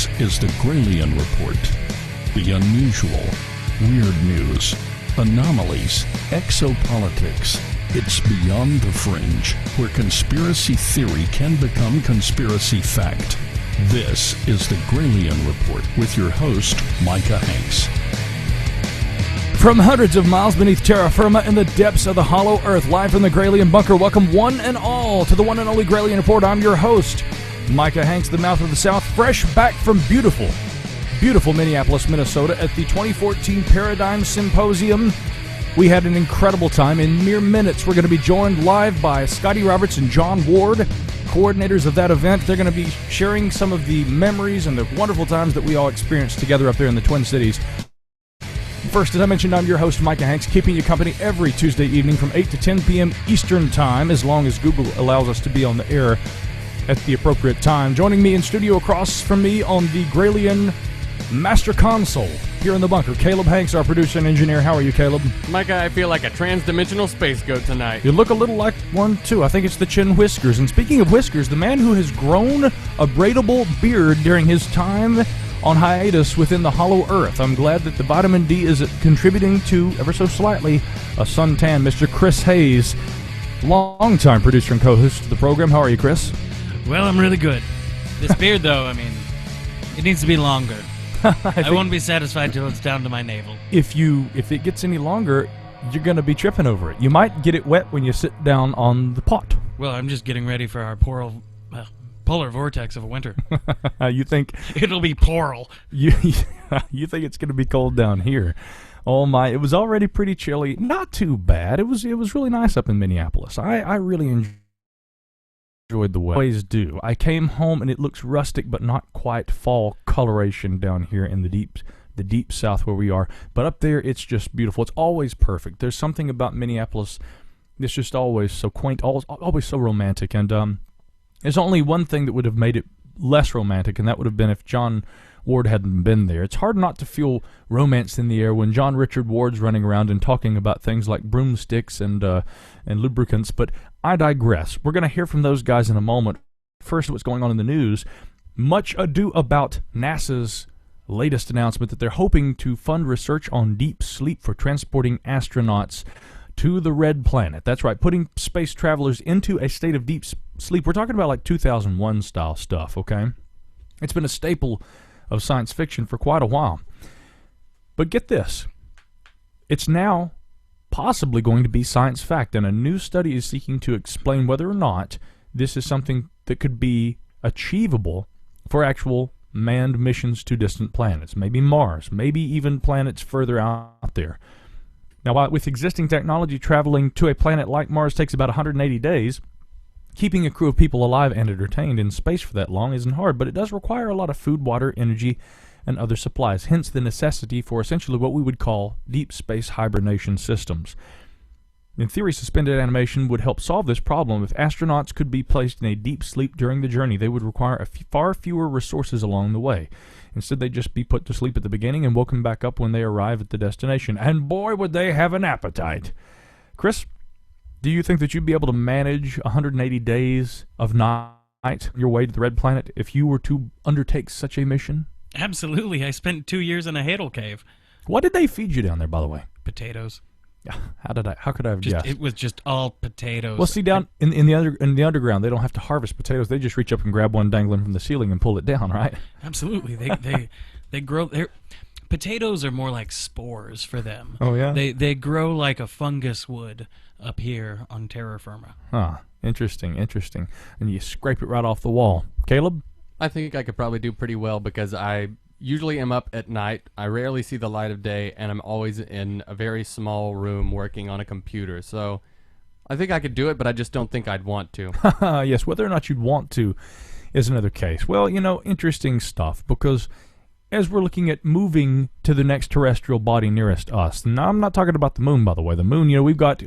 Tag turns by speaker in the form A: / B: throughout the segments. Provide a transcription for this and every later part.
A: This is the Gralien Report. The unusual, weird news, anomalies, exopolitics. It's beyond the fringe, where conspiracy theory can become conspiracy fact. This is the Gralien Report with your host, Micah Hanks.
B: From hundreds of miles beneath terra firma in the depths of the hollow earth, live from the Gralien bunker, welcome one and all to the one and only Gralien Report. I'm your host, Micah Hanks, the mouth of the South, fresh back from beautiful Minneapolis, Minnesota at the 2014 Paradigm Symposium. We had an incredible time. In mere minutes, we're going to be joined live by Scotty Roberts and John Ward, coordinators of that event. They're going to be sharing some of the memories and the wonderful times that we all experienced together up there in the Twin Cities. First, as I mentioned, I'm your host, Micah Hanks, keeping you company every Tuesday evening from 8 to 10 p.m. Eastern Time, as long as Google allows us to be on the air at the appropriate time. Joining me in studio across from me on the Gralien Master Console here in the bunker, Caleb Hanks, our producer and engineer. How are you, Caleb?
C: Micah, I feel like a trans-dimensional space goat tonight.
B: You look a little like one, too. I think it's the chin whiskers. And speaking of whiskers, the man who has grown a braidable beard during his time on hiatus within the hollow earth. I'm glad that the vitamin D is contributing to, ever so slightly, a suntan. Mr. Chris Hayes, longtime producer and co-host of the program. How are you, Chris?
D: Well, I'm really good. This beard, though, I mean, it needs to be longer. I won't be satisfied till it's down to my navel.
B: If it gets any longer, you're going to be tripping over it. You might get it wet when you sit down on the pot.
D: Well, I'm just getting ready for our polar vortex of a winter.
B: You think
D: it'll be poral?
B: You think it's going to be cold down here? Oh my! It was already pretty chilly. Not too bad. It was really nice up in Minneapolis. I really enjoyed the weather. Always do. I came home and it looks rustic, but not quite fall coloration down here in the deep south where we are. But up there, it's just beautiful. It's always perfect. There's something about Minneapolis that's just always so quaint, always so romantic. And there's only one thing that would have made it less romantic, and that would have been if John Ward hadn't been there. It's hard not to feel romance in the air when John Richard Ward's running around and talking about things like broomsticks and lubricants, but I digress. We're going to hear from those guys in a moment. First, what's going on in the news. Much ado about NASA's latest announcement that they're hoping to fund research on deep sleep for transporting astronauts to the red planet. That's right, putting space travelers into a state of deep sleep. We're talking about like 2001 style stuff, okay? It's been a staple of science fiction for quite a while. But get this. It's now possibly going to be science fact, and a new study is seeking to explain whether or not this is something that could be achievable for actual manned missions to distant planets, maybe Mars, maybe even planets further out there. Now, while with existing technology, traveling to a planet like Mars takes about 180 days, keeping a crew of people alive and entertained in space for that long isn't hard, but it does require a lot of food, water, energy, and other supplies, hence the necessity for essentially what we would call deep space hibernation systems. In theory, suspended animation would help solve this problem. If astronauts could be placed in a deep sleep during the journey, they would require far fewer resources along the way. Instead, they'd just be put to sleep at the beginning and woken back up when they arrive at the destination. And boy, would they have an appetite. Chris, do you think that you'd be able to manage 180 days of night your way to the red planet if you were to undertake such a mission?
D: Absolutely. I spent 2 years in a Hadal cave.
B: What did they feed you down there, by the way?
D: Potatoes.
B: Yeah. How could I have guessed?
D: It was just all potatoes.
B: Well, see, down in the underground, they don't have to harvest potatoes. They just reach up and grab one dangling from the ceiling and pull it down, right?
D: Absolutely. They grow. Potatoes are more like spores for them.
B: Oh yeah.
D: They grow like a fungus would up here on terra firma.
B: Huh. Interesting. And you scrape it right off the wall. Caleb?
C: I think I could probably do pretty well because I usually am up at night. I rarely see the light of day, and I'm always in a very small room working on a computer. So I think I could do it, but I just don't think I'd want to.
B: Yes, whether or not you'd want to is another case. Well, interesting stuff, because as we're looking at moving to the next terrestrial body nearest us, now I'm not talking about the moon, by the way. The moon, we've got,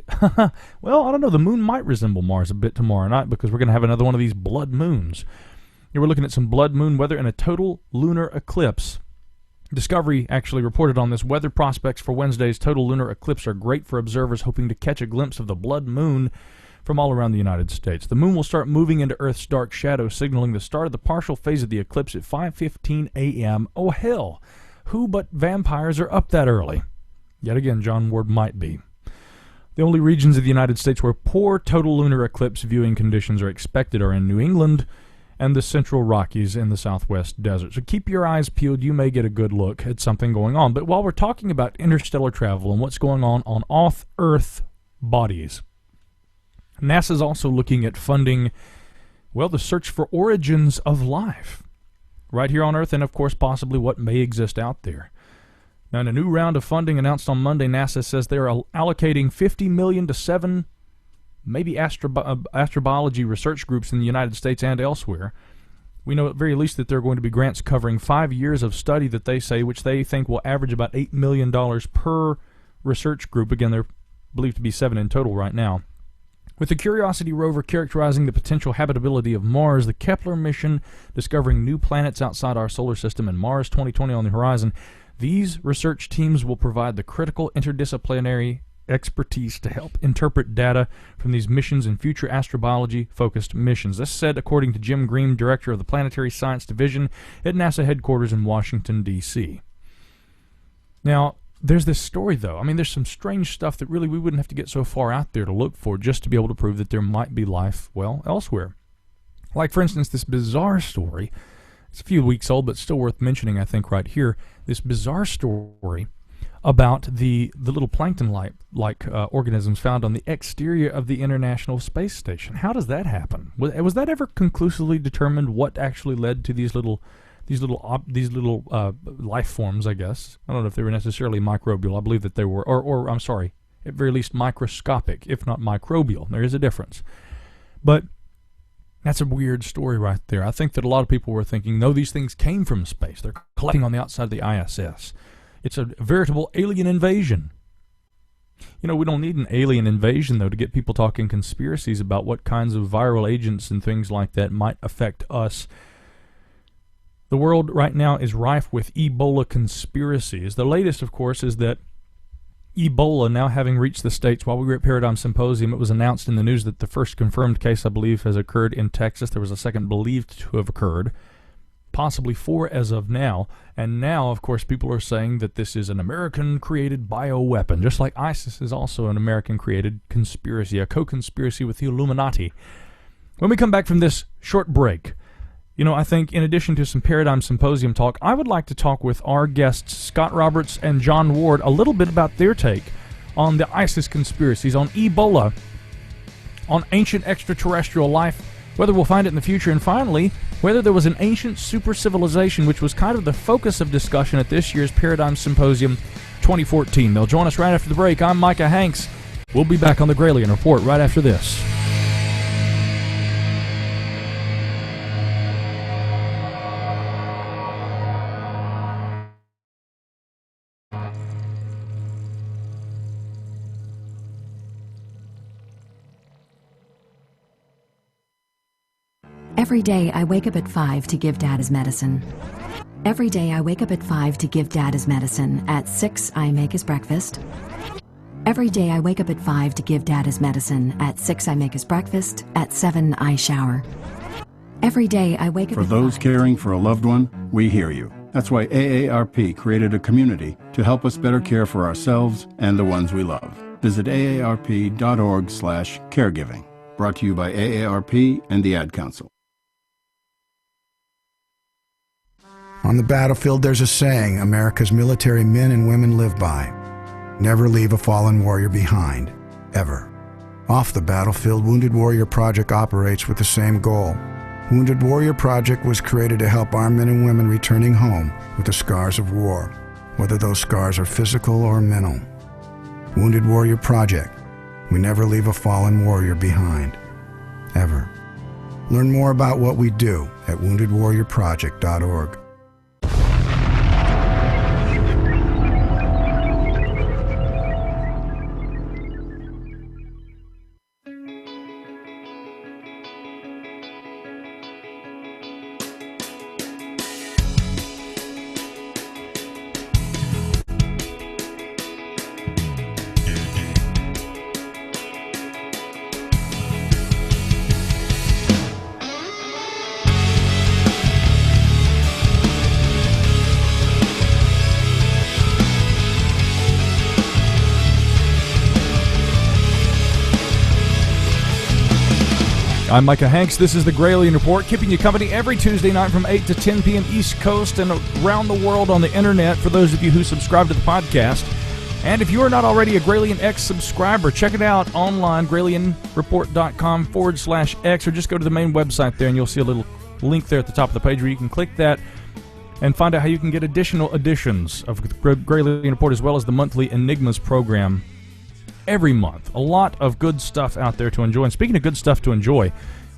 B: well, I don't know, the moon might resemble Mars a bit tomorrow night because we're going to have another one of these blood moons. We're looking at some blood moon weather and a total lunar eclipse. Discovery actually reported on this. Weather prospects for Wednesday's total lunar eclipse are great for observers hoping to catch a glimpse of the blood moon from all around the United States. The moon will start moving into Earth's dark shadow, signaling the start of the partial phase of the eclipse at 5:15 a.m. Oh, hell! Who but vampires are up that early? Yet again, John Ward might be. The only regions of the United States where poor total lunar eclipse viewing conditions are expected are in New England and the Central Rockies in the Southwest Desert. So keep your eyes peeled. You may get a good look at something going on. But while we're talking about interstellar travel and what's going on off-Earth bodies, NASA's also looking at funding, well, the search for origins of life right here on Earth, and of course possibly what may exist out there. Now, in a new round of funding announced on Monday, NASA says they are allocating $50 million to 7 maybe astrobiology research groups in the United States and elsewhere. We know at very least that there are going to be grants covering 5 years of study that they say, which they think will average about $8 million per research group. Again, they're believed to be 7 in total right now. With the Curiosity rover characterizing the potential habitability of Mars, the Kepler mission discovering new planets outside our solar system, and Mars 2020 on the horizon, these research teams will provide the critical interdisciplinary expertise to help interpret data from these missions and future astrobiology-focused missions. This said according to Jim Green, director of the Planetary Science Division at NASA headquarters in Washington, D.C. Now, there's this story, though. I mean, there's some strange stuff that really we wouldn't have to get so far out there to look for just to be able to prove that there might be life, well, elsewhere. Like, for instance, this bizarre story. It's a few weeks old, but still worth mentioning, I think, right here. This bizarre story about the little plankton-like organisms found on the exterior of the International Space Station. How does that happen? Was that ever conclusively determined what actually led to these little life forms, I guess? I don't know if they were necessarily microbial. I believe that they were, or I'm sorry, at very least microscopic, if not microbial. There is a difference. But that's a weird story right there. I think that a lot of people were thinking, no, these things came from space. They're collecting on the outside of the ISS. It's a veritable alien invasion. You know, we don't need an alien invasion, though, to get people talking conspiracies about what kinds of viral agents and things like that might affect us. The world right now is rife with Ebola conspiracies. The latest, of course, is that Ebola now having reached the States. While we were at Paradigm Symposium, it was announced in the news that the first confirmed case, I believe, has occurred in Texas. There was a second believed to have occurred, possibly 4 as of now. And now, of course, people are saying that this is an American-created bioweapon, just like ISIS is also an American-created conspiracy, a co-conspiracy with the Illuminati. When we come back from this short break, you know, I think in addition to some Paradigm Symposium talk, I would like to talk with our guests, Scott Roberts and John Ward, a little bit about their take on the ISIS conspiracies, on Ebola, on ancient extraterrestrial life, whether we'll find it in the future, and finally, whether there was an ancient super civilization, which was kind of the focus of discussion at this year's Paradigm Symposium 2014. They'll join us right after the break. I'm Micah Hanks. We'll be back on the Gralien Report right after this.
E: Every day I wake up at 5 to give Dad his medicine. Every day I wake up at 5 to give Dad his medicine. At 6 I make his breakfast. Every day I wake up at 5 to give Dad his medicine. At 6 I make his breakfast. At 7 I shower. Every day I wake up
F: For
E: at
F: those
E: 5.
F: caring for a loved one, we hear you. That's why AARP created a community to help us better care for ourselves and the ones we love. Visit aarp.org/caregiving. Brought to you by AARP and the Ad Council.
G: On the battlefield, there's a saying America's military men and women live by. Never leave a fallen warrior behind, ever. Off the battlefield, Wounded Warrior Project operates with the same goal. Wounded Warrior Project was created to help our men and women returning home with the scars of war, whether those scars are physical or mental. Wounded Warrior Project. We never leave a fallen warrior behind, ever. Learn more about what we do at woundedwarriorproject.org.
B: I'm Micah Hanks. This is the Gralien Report, keeping you company every Tuesday night from 8 to 10 p.m. East Coast and around the world on the internet for those of you who subscribe to the podcast. And if you are not already a Gralien X subscriber, check it out online, gralienreport.com/X, or just go to the main website there and you'll see a little link there at the top of the page where you can click that and find out how you can get additional editions of the Gralien Report as well as the monthly Enigmas program every month. A lot of good stuff out there to enjoy. And speaking of good stuff to enjoy,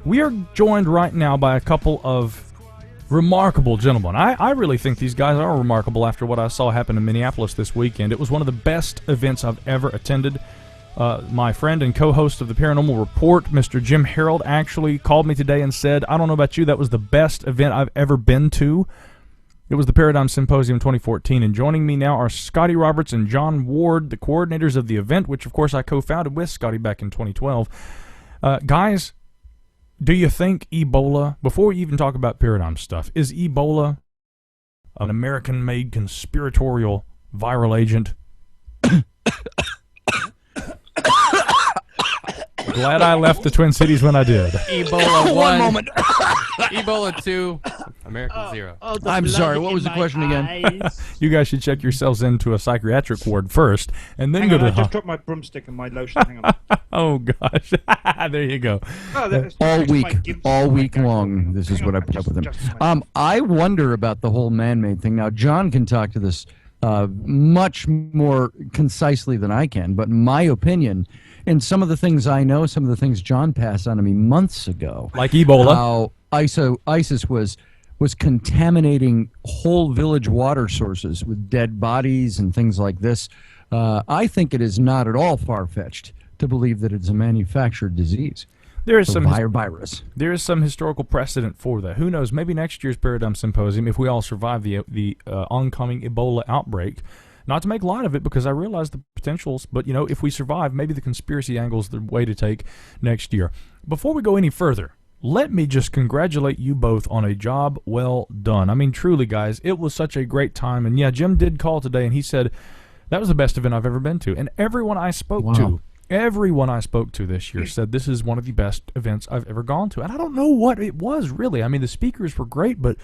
B: we are joined right now by a couple of remarkable gentlemen. I really think these guys are remarkable after what I saw happen in Minneapolis this weekend. It was one of the best events I've ever attended. My friend and co-host of the Paranormal Report, Mr. Jim Harold, actually called me today and said, I don't know about you, that was the best event I've ever been to. It was the Paradigm Symposium 2014, and joining me now are Scotty Roberts and John Ward, the coordinators of the event, which, of course, I co-founded with Scotty back in 2012. Guys, do you think Ebola, before we even talk about Paradigm stuff, is Ebola an American-made conspiratorial viral agent? Glad I left the Twin Cities when I did.
C: Ebola 1.
H: One moment.
C: Ebola 2. American 0.
H: I'm sorry, what was the question again?
B: You guys should check yourselves into a psychiatric ward first, and then
I: Hang
B: go
I: on,
B: to
I: I
B: the
I: just dropped my broomstick and my lotion. Hang on.
B: Oh, gosh. There you go.
I: Oh, that's
H: all
I: just my
H: week,
I: gimp-
H: all
I: my
H: week
I: gag.
H: long. This is
I: Hang
H: what I
I: on,
H: put up with him.
I: just a minute.
H: I wonder about the whole man-made thing. Now, John can talk to this much more concisely than I can, but in my opinion, and some of the things I know, some of the things John passed on to me months ago,
B: Like Ebola.
H: how ISIS was contaminating whole village water sources with dead bodies and things like this. I think it is not at all far-fetched to believe that it's a manufactured disease.
B: There is some
H: virus.
B: there is some historical precedent for that. Who knows? Maybe next year's Paradigm Symposium, if we all survive the oncoming Ebola outbreak. Not to make light of it, because I realize the potentials, but, you know, if we survive, maybe the conspiracy angle is the way to take next year. Before we go any further, let me just congratulate you both on a job well done. I mean, truly, guys, it was such a great time. And, yeah, Jim did call today, and he said that was the best event I've ever been to. And everyone I spoke to this year said this is one of the best events I've ever gone to. And I don't know what it was, really. I mean, the speakers were great, but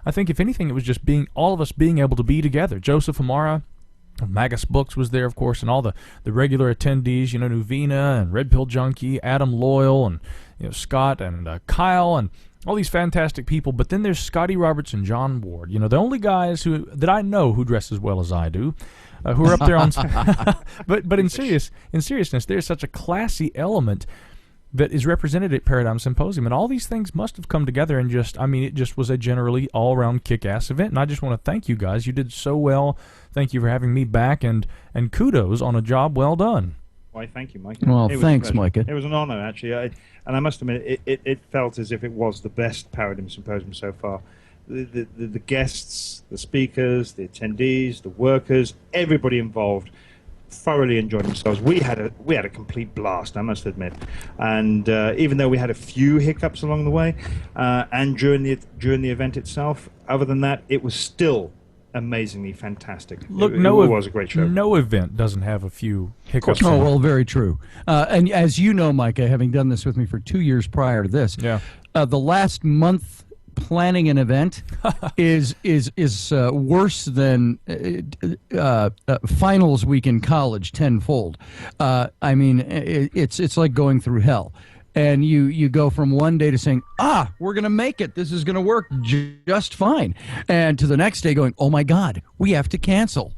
B: I think, if anything, it was just all of us being able to be together. Joseph Amara Magus Books was there, of course, and all the regular attendees, you know, Nuvina and Red Pill Junkie, Adam Loyal, and, you know, Scott and Kyle, and all these fantastic people. But then there's Scotty Roberts and John Ward, you know, the only guys that I know who dress as well as I do, who are up there on. but in seriousness, there's such a classy element that is represented at Paradigm Symposium, and all these things must have come together and it just was a generally all-around kick-ass event, and I just want to thank you guys. You did so well. Thank you for having me back, and kudos on a job well done.
I: Why, thank you, Micah.
H: Well,
I: It was a
H: thanks,
I: pleasure.
H: Micah.
I: It was an honor, actually. And I must admit, it felt as if it was the best Paradigm Symposium so far. The guests, the speakers, the attendees, the workers, everybody involved thoroughly enjoyed themselves. We had a complete blast, I must admit. And even though we had a few hiccups along the way, and during the event itself, other than that, it was still amazingly fantastic.
B: Look,
I: it was a great show.
B: No event doesn't have a few hiccups.
H: Oh, well, very true. And as you know, Micah, having done this with me for 2 years prior to this, the last month planning an event is worse than finals week in college tenfold. I mean, it's like going through hell. And you go from one day to saying, we're going to make it. This is going to work just fine. And to the next day going, oh, my God, we have to cancel.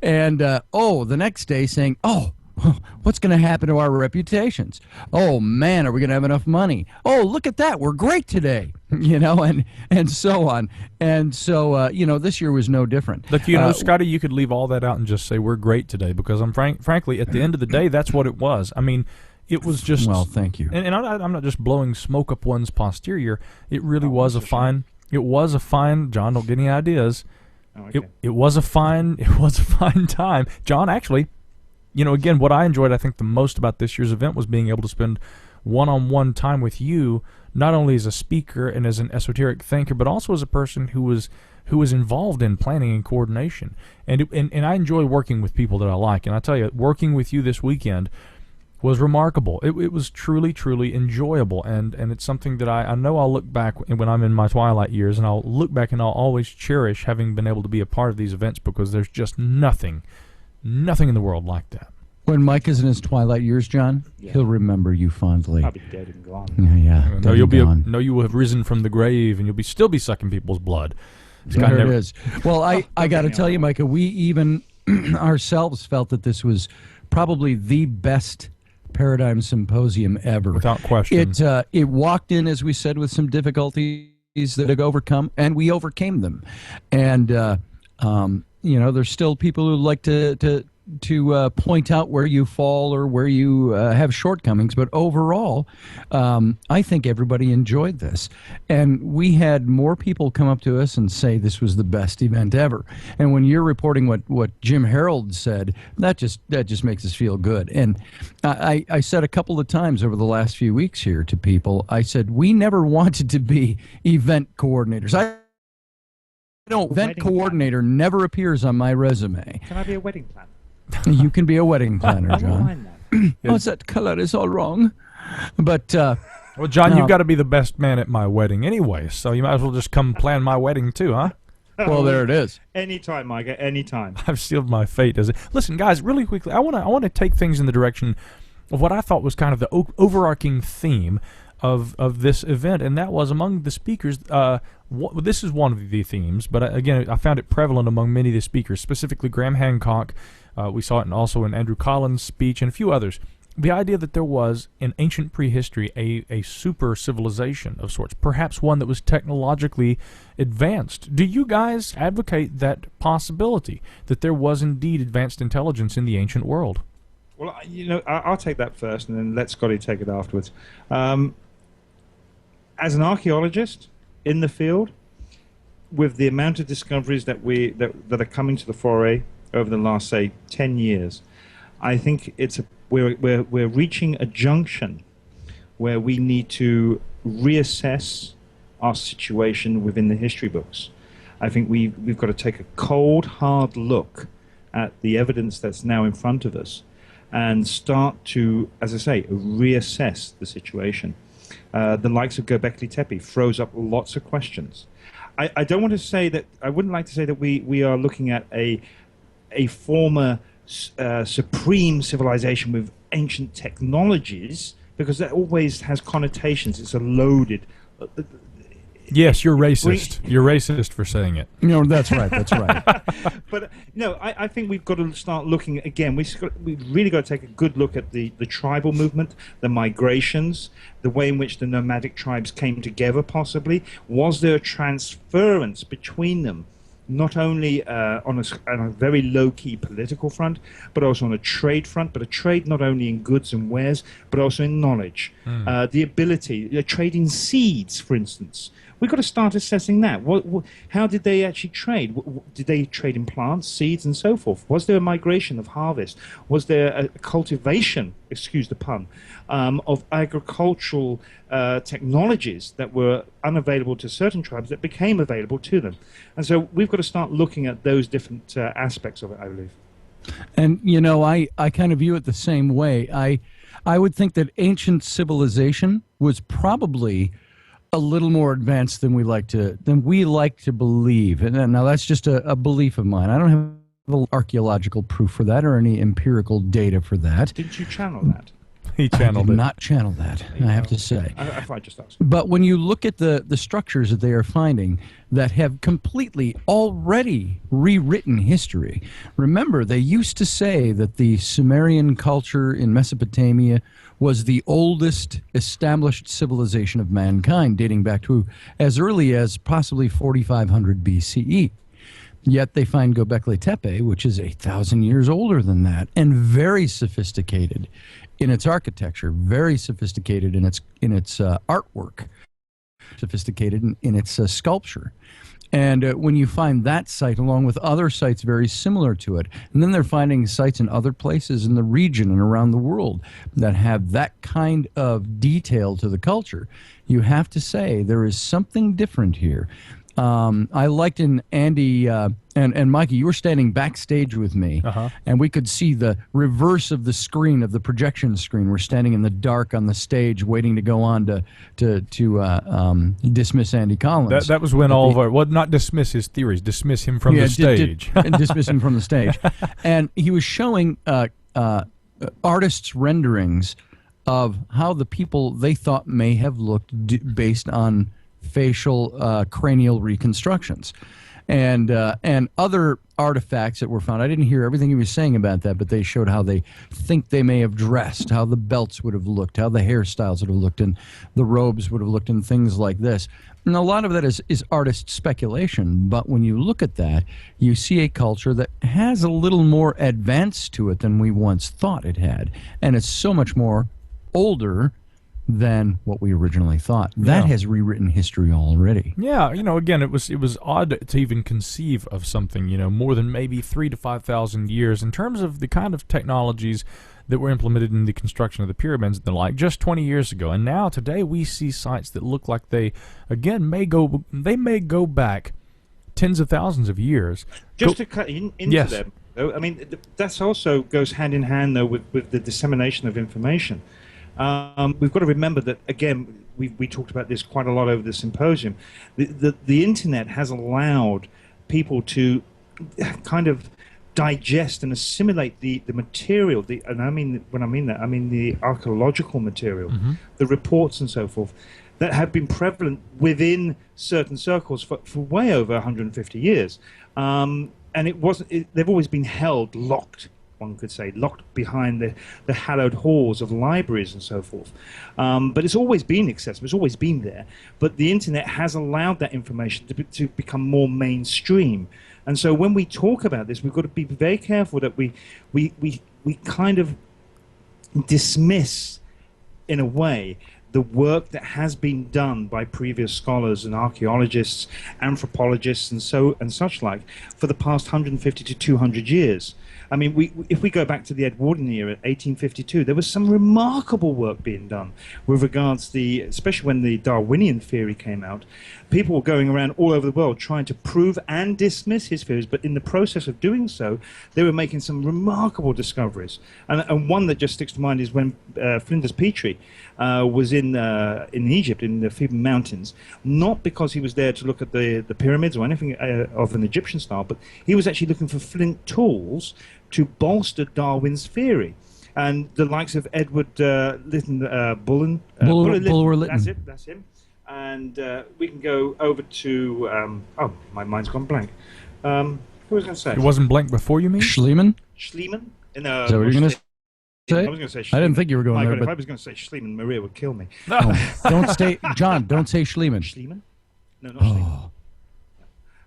H: And, the next day saying, what's going to happen to our reputations? Oh, man, are we going to have enough money? Oh, look at that. We're great today. You know, and so on. And so, this year was no different.
B: Look, Scotty, you could leave all that out and just say we're great today, because frankly, at the end of the day, that's what it was. I mean, it was just...
H: Well, thank you.
B: And I'm not just blowing smoke up one's posterior. It really was a fine... It was a fine... John, don't get any ideas.
I: Oh, okay.
B: It was a fine time. John, actually, you know, again, what I enjoyed, I think, the most about this year's event was being able to spend one-on-one time with you, not only as a speaker and as an esoteric thinker, but also as a person who was involved in planning and coordination. And I enjoy working with people that I like. And I tell you, working with you this weekend was remarkable. It was truly, truly enjoyable, and it's something that I know I'll look back when I'm in my twilight years, and I'll look back and I'll always cherish having been able to be a part of these events, because there's just nothing in the world like that.
H: When Micah's in his twilight years, John, he'll remember you fondly.
I: I'll be dead and gone.
H: Yeah.
B: No, you will have risen from the grave, and you'll still be sucking people's blood.
H: There it is. Well, I got to tell you, Micah, we even ourselves felt that this was probably the best Paradigm Symposium ever.
B: Without question.
H: It walked in, as we said, with some difficulties that it overcome, and we overcame them. And there's still people who like to point out where you fall or where you have shortcomings, but overall, I think everybody enjoyed this. And we had more people come up to us and say this was the best event ever. And when you're reporting what Jim Harold said, that just makes us feel good. And I said a couple of times over the last few weeks here to people, I said, we never wanted to be event coordinators. Event coordinator never appears on my resume.
I: Can I be a wedding planner?
H: You can be a wedding planner, John.
I: Oh,
H: that color is all wrong. But
B: well, John, you've got to be the best man at my wedding anyway, so you might as well just come plan my wedding too, huh?
H: Well, there it is.
I: Anytime, Micah. Anytime.
B: I've sealed my fate as it. Listen, guys, really quickly, I want to take things in the direction of what I thought was kind of the overarching theme of this event, and that was among the speakers. This is one of the themes, but again, I found it prevalent among many of the speakers, specifically Graham Hancock. We saw it also in Andrew Collins' speech and a few others. The idea that there was, in ancient prehistory, a super civilization of sorts, perhaps one that was technologically advanced. Do you guys advocate that possibility, that there was indeed advanced intelligence in the ancient world?
I: Well, I'll take that first and then let Scotty take it afterwards. As an archaeologist in the field, with the amount of discoveries that are coming to the foray over the last, say, 10 years, I think we're reaching a junction where we need to reassess our situation within the history books. I think we've got to take a cold, hard look at the evidence that's now in front of us and start to, as I say, reassess the situation. The likes of Göbekli Tepe throws up lots of questions. I don't want to say that, I wouldn't like to say that we are looking at a former supreme civilization with ancient technologies, because that always has connotations. It's a loaded...
B: Yes, you're racist. You're racist for saying it.
H: No, that's right. That's right.
I: But no, I think we've got to start looking again. We've really got to take a good look at the tribal movement, the migrations, the way in which the nomadic tribes came together. Possibly, was there a transference between them, not only on a very low-key political front, but also on a trade front, but a trade not only in goods and wares, but also in knowledge. The ability, trading seeds, for instance. We've got to start assessing that. How did they actually trade? Did they trade in plants, seeds, and so forth? Was there a migration of harvest? Was there a cultivation, excuse the pun, of agricultural technologies that were unavailable to certain tribes that became available to them? And so we've got to start looking at those different aspects of it, I believe.
H: And, I kind of view it the same way. I would think that ancient civilization was probably a little more advanced than we like to believe. And now that's just a belief of mine. I don't have archaeological proof for that or any empirical data for that.
I: Didn't you channel that?
B: He channeled it.
H: I did not channel that, I have to say.
I: I just asked.
H: But when you look at the structures that they are finding that have completely already rewritten history, remember they used to say that the Sumerian culture in Mesopotamia was the oldest established civilization of mankind, dating back to as early as possibly 4500 BCE. Yet they find Göbekli Tepe, which is 8,000 years older than that, and very sophisticated in its architecture, very sophisticated in its artwork, sophisticated in its sculpture. And when you find that site along with other sites very similar to it, and then they're finding sites in other places in the region and around the world that have that kind of detail to the culture, you have to say there is something different here. I liked in Andy and Micah, you were standing backstage with me, and we could see the reverse of the screen, of the projection screen. We're standing in the dark on the stage waiting to go on to dismiss Andy Collins.
B: That was when all of our, well, not dismiss his theories, dismiss him from the stage.
H: And dismiss him from the stage. And he was showing artists' renderings of how the people they thought may have looked based on facial cranial reconstructions and other artifacts that were found. I didn't hear everything he was saying about that, but they showed how they think they may have dressed, how the belts would have looked, how the hairstyles would have looked, and the robes would have looked, and things like this. And a lot of that is artist speculation, but when you look at that, you see a culture that has a little more advance to it than we once thought it had, and it's so much more older than what we originally thought. That has rewritten history already.
B: Yeah, again, it was odd to even conceive of something, more than maybe 3,000 to 5,000 years in terms of the kind of technologies that were implemented in the construction of the pyramids and the like just 20 years ago. And now today we see sites that look like they may go back tens of thousands of years.
I: Just to cut into them, though, I mean, that also goes hand in hand, though, with the dissemination of information. We've got to remember that, again, we talked about this quite a lot over the symposium. The internet has allowed people to kind of digest and assimilate the material, and I mean, when I mean that, I mean the archaeological material, the reports and so forth, that have been prevalent within certain circles for way over 150 years. And they've always been held, locked, one could say, locked behind the hallowed halls of libraries and so forth. But it's always been accessible, it's always been there. But the internet has allowed that information to become more mainstream. And so when we talk about this, we've got to be very careful that we kind of dismiss, in a way, the work that has been done by previous scholars and archaeologists, anthropologists, and such like for the past 150 to 200 years. I mean, if we go back to the Edwardian era, 1852, there was some remarkable work being done with regards to especially when the Darwinian theory came out. People were going around all over the world trying to prove and dismiss his theories, but in the process of doing so, they were making some remarkable discoveries. And one that just sticks to mind is when Flinders Petrie was in Egypt, in the Theban Mountains, not because he was there to look at the pyramids or anything of an Egyptian style, but he was actually looking for flint tools to bolster Darwin's theory. And the likes of Edward Bulwer-Lytton, that's him. And we can go over to, my mind's gone blank. Who was going to say?
B: It wasn't blank before, you mean?
H: Schliemann?
I: Schliemann?
H: Is that what you're going to say?
I: I was going to say Schliemann.
H: I didn't think you were going there.
I: If I was going to say Schliemann, Maria would kill me.
H: Don't say, John, don't say Schliemann.
I: Schliemann? No, not Schliemann.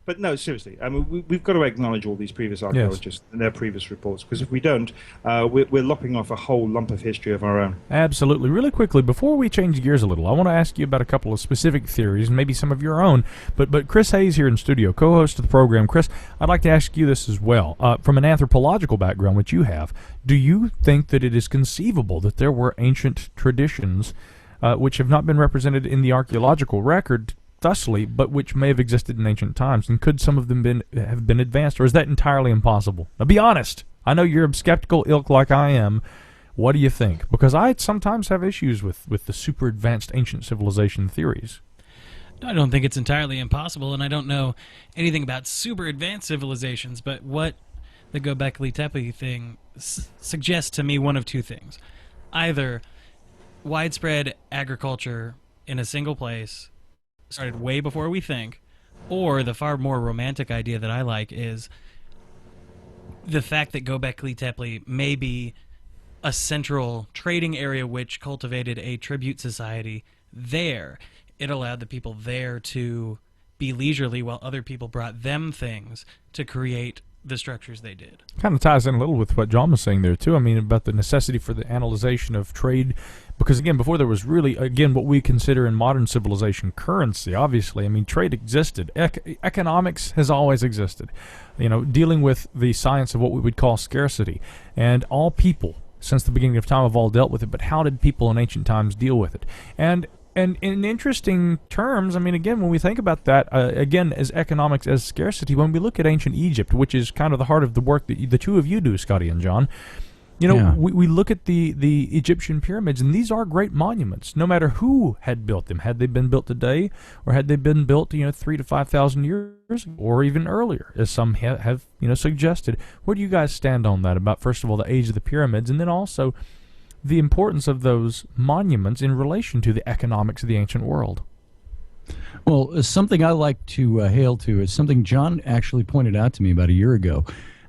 I: But no, seriously, I mean, we've got to acknowledge all these previous archaeologists and their previous reports, because if we don't, we're lopping off a whole lump of history of our own.
B: Absolutely. Really quickly, before we change gears a little, I want to ask you about a couple of specific theories, and maybe some of your own. But Chris Hayes here in studio, co-host of the program. Chris, I'd like to ask you this as well. From an anthropological background, which you have, do you think that it is conceivable that there were ancient traditions which have not been represented in the archaeological record thusly, but which may have existed in ancient times, and could some of them have been advanced, or is that entirely impossible? Now, be honest. I know you're a skeptical ilk like I am. What do you think? Because I sometimes have issues with the super advanced ancient civilization theories.
D: I don't think it's entirely impossible, and I don't know anything about super advanced civilizations, but what the Göbekli Tepe thing suggests to me one of two things. Either widespread agriculture in a single place started way before we think, or the far more romantic idea that I like is the fact that Göbekli Tepe may be a central trading area which cultivated a tribute society there. It allowed the people there to be leisurely while other people brought them things to create the structures they did.
B: Kind of ties in a little with what John was saying there, too. I mean, about the necessity for the analyzation of trade. Because, again, before there was really, again, what we consider in modern civilization currency, obviously. I mean, trade existed. Economics has always existed. Dealing with the science of what we would call scarcity. And all people, since the beginning of time, have all dealt with it. But how did people in ancient times deal with it? And And in interesting terms, I mean, again, when we think about that, again, as economics, as scarcity, when we look at ancient Egypt, which is kind of the heart of the work that the two of you do, Scotty and John, we look at the Egyptian pyramids, and these are great monuments, no matter who had built them. Had they been built today, or had they been built, 3,000 to 5,000 years, or even earlier, as some have suggested. Where do you guys stand on that, about, first of all, the age of the pyramids, and then also the importance of those monuments in relation to the economics of the ancient world?
H: Well, something I like to hail to is something John actually pointed out to me about a year ago,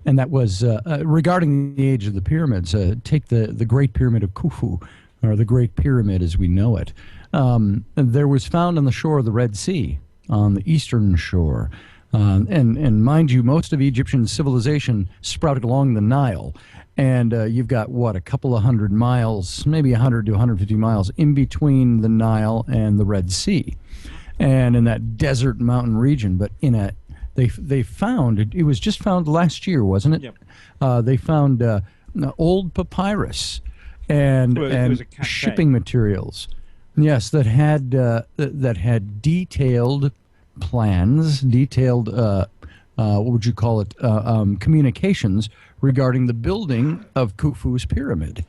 H: and that was regarding the age of the pyramids. Take the Great Pyramid of Khufu, or the Great Pyramid as we know it. There was found on the shore of the Red Sea, on the eastern shore. And mind you, most of Egyptian civilization sprouted along the Nile. And you've got, a couple of 100 miles, maybe 100 to 150 miles in between the Nile and the Red Sea. And in that desert mountain region, but they found, it was just found last year, wasn't it?
I: Yep.
H: They found old papyrus and shipping materials. Yes, that had detailed plans, detailed, what would you call it, communications regarding the building of Khufu's pyramid.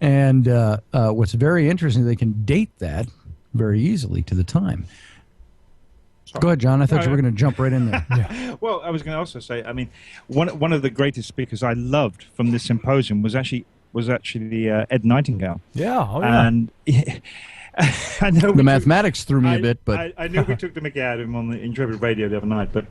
H: And what's very interesting, they can date that very easily to the time. Sorry. Go ahead, John. I thought you were going to jump right in there.
I: Yeah. Well, I was going to also say, I mean, one of the greatest speakers I loved from this symposium was actually Ed Nightingale.
B: Yeah. Oh, yeah.
I: And I know
H: the mathematics threw me a bit, but
I: I knew we took the mickey out of him on the Intrepid Radio the other night. But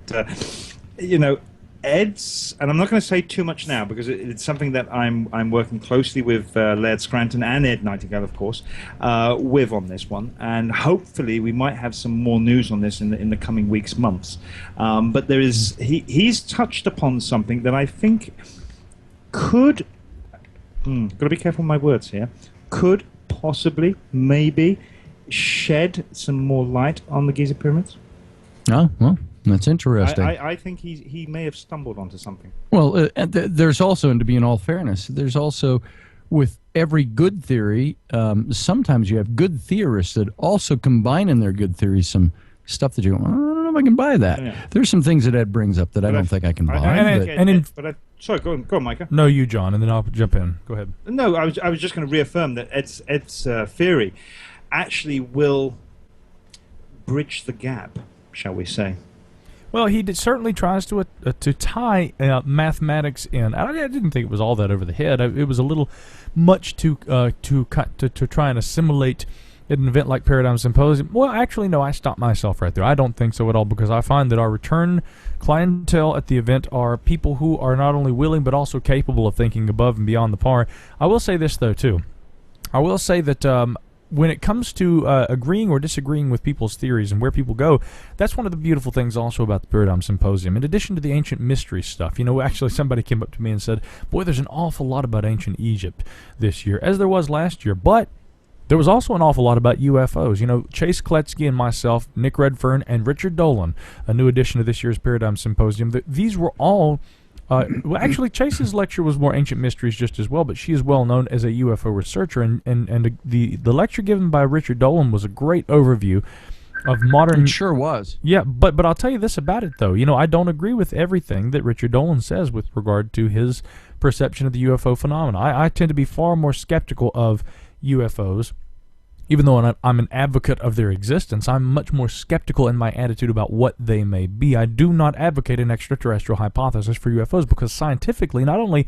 I: Ed's, and I'm not going to say too much now because it's something that I'm working closely with Laird Scranton and Ed Nightingale, of course, with on this one, and hopefully we might have some more news on this in the coming weeks, months. But there is he's touched upon something that I think could, got to be careful with my words here, could possibly, maybe, shed some more light on the Giza pyramids.
H: Oh, well, that's interesting.
I: I think he may have stumbled onto something.
H: Well, there's also, and to be in all fairness, there's also, with every good theory, sometimes you have good theorists that also combine in their good theories some stuff that you go, I don't know if I can buy that. Yeah. There's some things that Ed brings up that I don't think I can buy.
I: Sorry, go on, Micah.
B: No, you, John, and then I'll jump in. Go ahead.
I: No, I was just going to reaffirm that Ed's theory actually will bridge the gap, shall we say.
B: Well, he certainly tries to tie mathematics in. I didn't think it was all that over the head. It was a little much to try and assimilate at an event like Paradigm Symposium. Well, actually, no, I stopped myself right there. I don't think so at all, because I find that our return clientele at the event are people who are not only willing but also capable of thinking above and beyond the par. I will say this, though, too. I will say that when it comes to agreeing or disagreeing with people's theories and where people go, that's one of the beautiful things also about the Paradigm Symposium. In addition to the ancient mystery stuff, actually somebody came up to me and said, boy, there's an awful lot about ancient Egypt this year, as there was last year, but there was also an awful lot about UFOs. Chase Kletsky and myself, Nick Redfern, and Richard Dolan, a new addition to this year's Paradigm Symposium, these were all well, actually, Chase's lecture was more ancient mysteries just as well, but she is well known as a UFO researcher, and the lecture given by Richard Dolan was a great overview of modern.
H: It sure was.
B: Yeah, but I'll tell you this about it, though. I don't agree with everything that Richard Dolan says with regard to his perception of the UFO phenomena. I tend to be far more skeptical of UFOs. Even though I'm an advocate of their existence, I'm much more skeptical in my attitude about what they may be. I do not advocate an extraterrestrial hypothesis for UFOs because scientifically, not only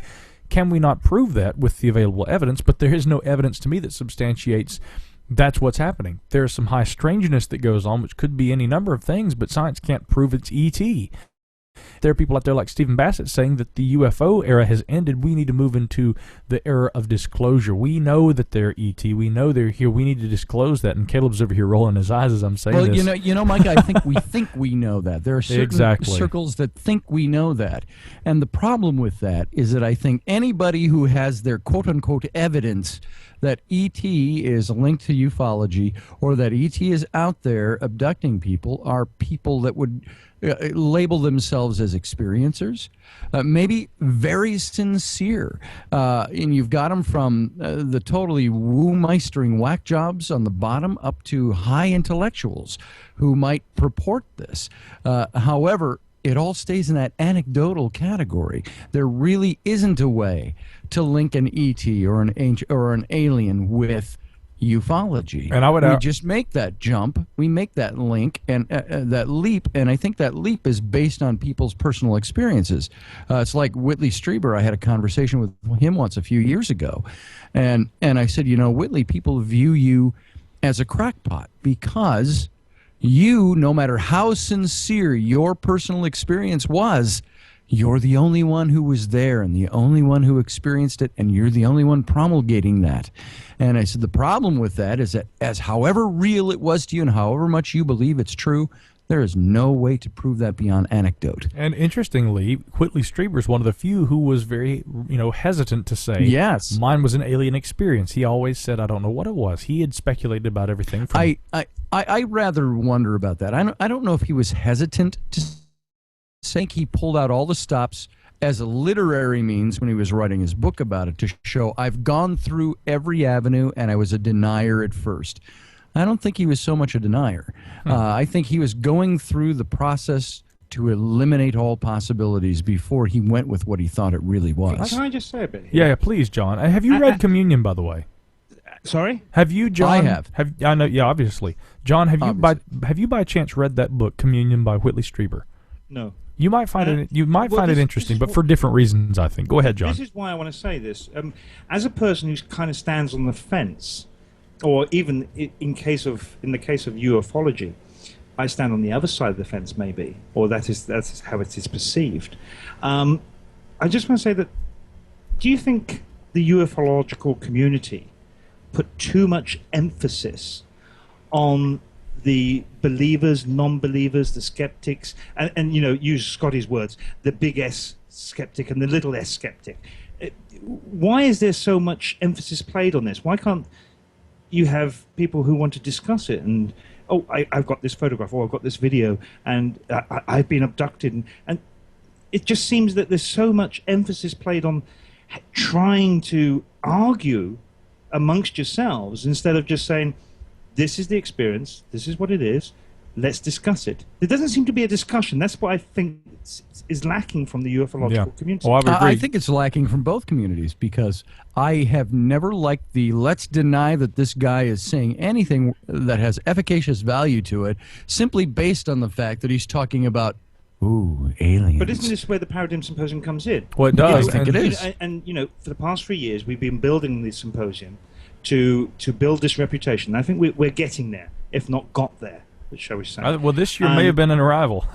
B: can we not prove that with the available evidence, but there is no evidence to me that substantiates that's what's happening. There's some high strangeness that goes on, which could be any number of things, but science can't prove it's ET. There are people out there like Stephen Bassett saying that the UFO era has ended. We need to move into the era of disclosure. We know that they're ET. We know they're here. We need to disclose that. And Caleb's over here rolling his eyes as I'm saying this.
H: Well, Mike, I think we know that. There are certain circles that think we know that. And the problem with that is that I think anybody who has their quote-unquote evidence that ET is linked to ufology or that ET is out there abducting people are people that would label themselves as experiencers, maybe very sincere, and you've got them from the totally woo-meistering whack jobs on the bottom up to high intellectuals who might purport this. However, it all stays in that anecdotal category. There really isn't a way to link an ET or an alien with ufology.
B: And we
H: just make that jump, we make that link and that leap, and I think that leap is based on people's personal experiences. It's like Whitley Strieber. I had a conversation with him once a few years ago, and I said, Whitley, people view you as a crackpot because you, no matter how sincere your personal experience was, you're the only one who was there and the only one who experienced it, and you're the only one promulgating that. And I said, the problem with that is that as however real it was to you and however much you believe it's true, there is no way to prove that beyond anecdote.
B: And interestingly, Whitley Strieber is one of the few who was very, hesitant to say,
H: yes,
B: mine was an alien experience. He always said, I don't know what it was. He had speculated about everything.
H: I rather wonder about that. I don't know if he was hesitant to think he pulled out all the stops as a literary means when he was writing his book about it to show I've gone through every avenue and I was a denier at first. I don't think he was so much a denier. I think he was going through the process to eliminate all possibilities before he went with what he thought it really was.
I: Can I just say a bit here?
B: Yeah, please, John. Have you read Communion, by the way?
I: Sorry?
B: Have you, John?
H: I have.
B: I know. Yeah, obviously. John, have you by chance read that book, Communion by Whitley Strieber?
I: No.
B: You might find it interesting, but for different reasons, I think. Go ahead, John.
I: This is why I want to say this. As a person who kind of stands on the fence, or even in the case of ufology, I stand on the other side of the fence, maybe, or that is how it is perceived. I just want to say that, do you think the ufological community put too much emphasis on the believers, non-believers, the skeptics, and use Scotty's words, the big S skeptic and the little s skeptic? Why is there so much emphasis played on this? Why can't you have people who want to discuss it and, I've got this photograph, or I've got this video, and I've been abducted, and it just seems that there's so much emphasis played on trying to argue amongst yourselves instead of just saying, this is the experience, this is what it is, let's discuss it. There doesn't seem to be a discussion. That's what I think is lacking from the ufological community.
B: Well, I would agree.
H: I think it's lacking from both communities because I have never liked the let's deny that this guy is saying anything that has efficacious value to it simply based on the fact that he's talking about aliens.
I: But isn't this where the Paradigm Symposium comes in?
B: Well, it does.
H: I think it is.
I: And for the past 3 years, we've been building this symposium to build this reputation. I think we're getting there, if not got there, shall we say.
B: Well, this year may have been an arrival.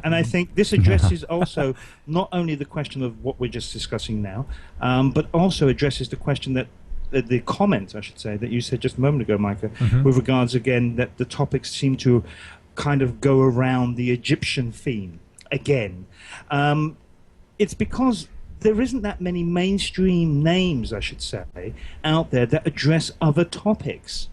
I: And I think this addresses also not only the question of what we're just discussing now, but also addresses the question that the comment, I should say, that you said just a moment ago, Micah, with regards, again, that the topics seem to kind of go around the Egyptian theme again. It's because there isn't that many mainstream names, I should say, out there that address other topics.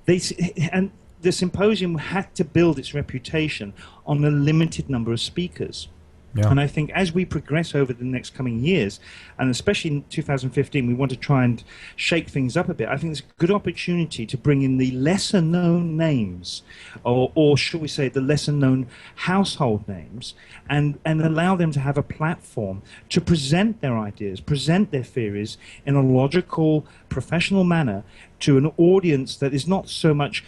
I: And the symposium had to build its reputation on a limited number of speakers. Yeah. And I think as we progress over the next coming years, and especially in 2015, we want to try and shake things up a bit. I think it's a good opportunity to bring in the lesser-known names, or should we say the lesser-known household names, and allow them to have a platform to present their ideas, present their theories in a logical, professional manner to an audience that is not so much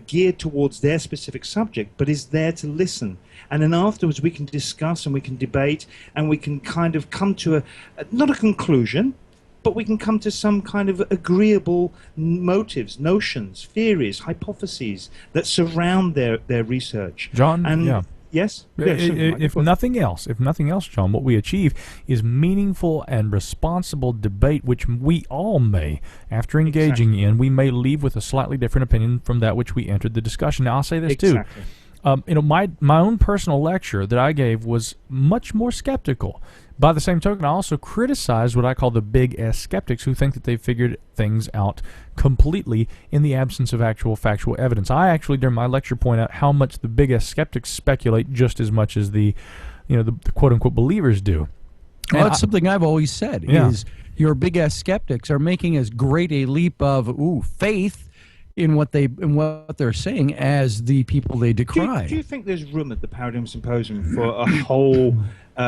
I: geared towards their specific subject, but is there to listen. And then afterwards we can discuss and we can debate and we can kind of come to not a conclusion, but we can come to some kind of agreeable motives, notions, theories, hypotheses that surround their research.
B: John,
I: Yes?
B: If nothing else, John, what we achieve is meaningful and responsible debate, which we all may, after engaging in, we may leave with a slightly different opinion from that which we entered the discussion. Now, I'll say this too. My own personal lecture that I gave was much more skeptical. By the same token, I also criticized what I call the big S skeptics who think that they've figured things out completely in the absence of actual factual evidence. I actually, during my lecture, point out how much the big S skeptics speculate just as much as the quote-unquote believers do.
H: Well, that's something I've always said, is your big S skeptics are making as great a leap of faith in what they're saying as the people they decry.
I: Do you think there's room at the Paradigm Symposium for a whole,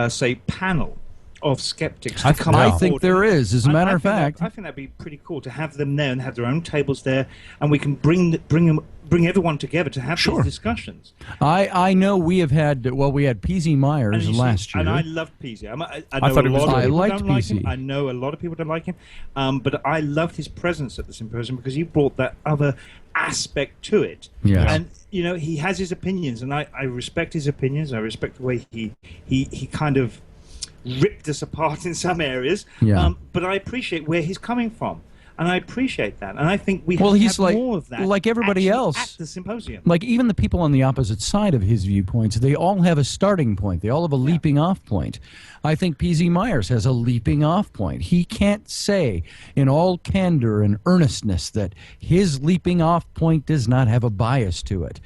I: say, panel of skeptics to come
H: I
I: forward?
H: think there is. As a matter of fact,
I: I think that'd be pretty cool to have them there and have their own tables there, and we can bring everyone together to have these discussions.
H: I know we have had we had P.Z. Myers last year,
I: and I loved P.Z. I
B: liked PC.
I: I know a lot of people don't like him, but I loved his presence at the symposium because he brought that other aspect to it.
H: Yeah.
I: And he has his opinions, and I respect his opinions. I respect the way he kind of ripped us apart in some areas.
H: Yeah.
I: But I appreciate where he's coming from. And I appreciate that. And I think we
H: he's
I: have more of that.
H: Like everybody else.
I: At the symposium.
H: Like even the people on the opposite side of his viewpoints, they all have a starting point. They all have a leaping off point. I think P.Z. Myers has a leaping off point. He can't say in all candor and earnestness that his leaping off point does not have a bias to it.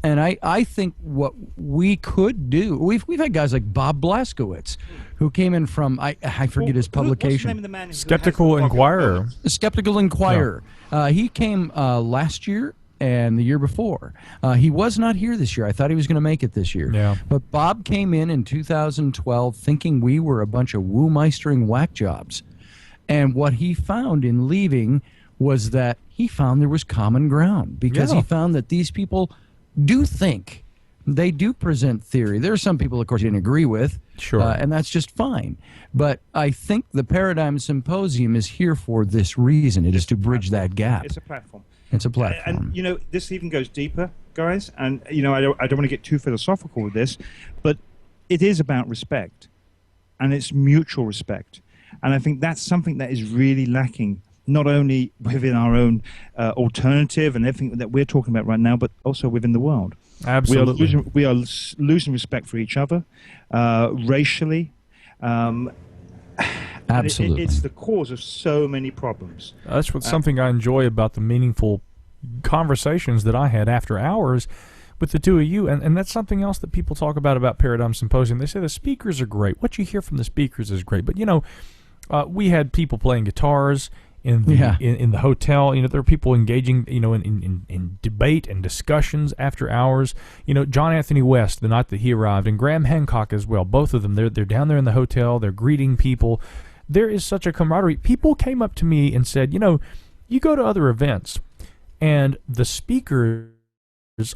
H: And I think what we could do, we've had guys like Bob Blazkowicz, who came in from, I forget his publication.
I: What's the name of the man
B: Skeptical Inquirer.
H: Skeptical Inquirer. He came last year and the year before. He was not here this year. I thought he was going to make it this year.
B: Yeah.
H: But Bob came in 2012 thinking we were a bunch of woo-meistering whack jobs. And what he found in leaving was that he found there was common ground, because he found that these people do think. They do present theory. There are some people, of course, he didn't agree with, and that's just fine. But I think the Paradigm Symposium is here for this reason. It is to bridge that gap.
I: It's a platform.
H: It's a platform.
I: And, this even goes deeper, guys. And, I don't want to get too philosophical with this, but it is about respect. And it's mutual respect. And I think that's something that is really lacking, not only within our own alternative and everything that we're talking about right now, but also within the world.
B: Absolutely.
I: We are losing respect for each other, racially.
H: Absolutely.
I: It's the cause of so many problems.
B: That's something I enjoy about the meaningful conversations that I had after hours with the two of you, and that's something else that people talk about Paradigm Symposium. They say the speakers are great. What you hear from the speakers is great. But, we had people playing guitars in the hotel. There are people engaging, in debate and discussions after hours. John Anthony West, the night that he arrived, and Graham Hancock as well. Both of them, they're down there in the hotel. They're greeting people. There is such a camaraderie. People came up to me and said, you go to other events, and the speakers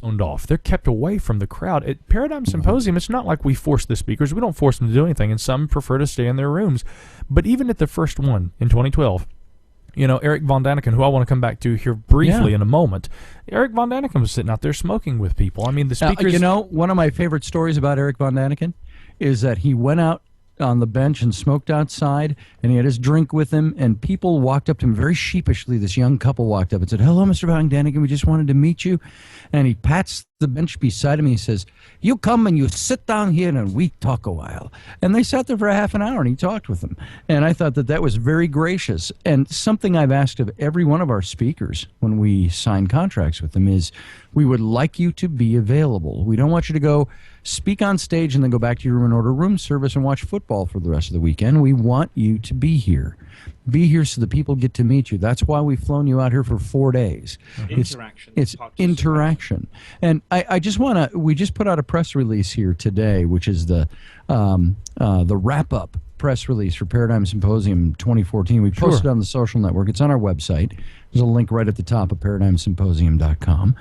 B: owned off. They're kept away from the crowd. At Paradigm Symposium, it's not like we force the speakers. We don't force them to do anything, and some prefer to stay in their rooms. But even at the first one in 2012, Eric Von Daniken, who I want to come back to here briefly in a moment. Eric Von Daniken was sitting out there smoking with people. I mean, the speakers...
H: one of my favorite stories about Eric Von Daniken is that he went out on the bench and smoked outside, and he had his drink with him, and people walked up to him very sheepishly. This young couple walked up and said, "Hello, Mr. Von Daniken, we just wanted to meet you." And he pats the bench beside him and he says, "You come and you sit down here and we talk a while." And they sat there for a half an hour and he talked with them. And I thought that was very gracious. And something I've asked of every one of our speakers when we sign contracts with them is, we would like you to be available. We don't want you to go speak on stage and then go back to your room and order room service and watch football for the rest of the weekend. We want you to be here. Be here so the people get to meet you. That's why we've flown you out here for 4 days.
I: Interaction.
H: It's interaction. And I just want to, we just put out a press release here today, which is the wrap-up press release for Paradigm Symposium 2014. We posted it on the social network. It's on our website. There's a link right at the top of ParadigmSymposium.com.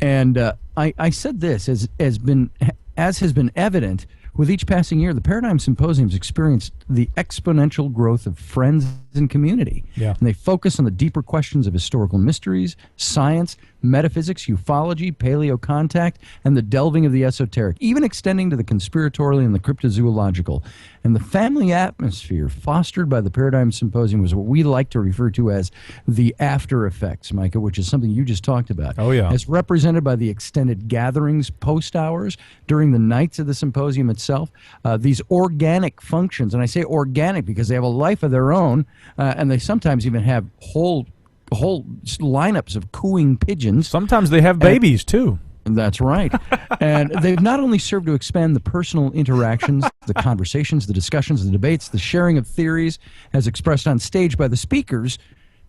H: And I said this, as has been evident with each passing year, the Paradigm Symposium's experienced the exponential growth of friends and community.
B: Yeah.
H: And they focus on the deeper questions of historical mysteries, science, metaphysics, ufology, paleocontact, and the delving of the esoteric, even extending to the conspiratorial and the cryptozoological. And the family atmosphere fostered by the Paradigm Symposium was what we like to refer to as the after effects, Micah, which is something you just talked about.
B: Oh, yeah.
H: As represented by the extended gatherings, post hours, during the nights of the symposium itself, these organic functions, and I say organic because they have a life of their own, and they sometimes even have whole lineups of cooing pigeons.
B: Sometimes they have babies, too.
H: That's right. And they've not only served to expand the personal interactions, the conversations, the discussions, the debates, the sharing of theories as expressed on stage by the speakers,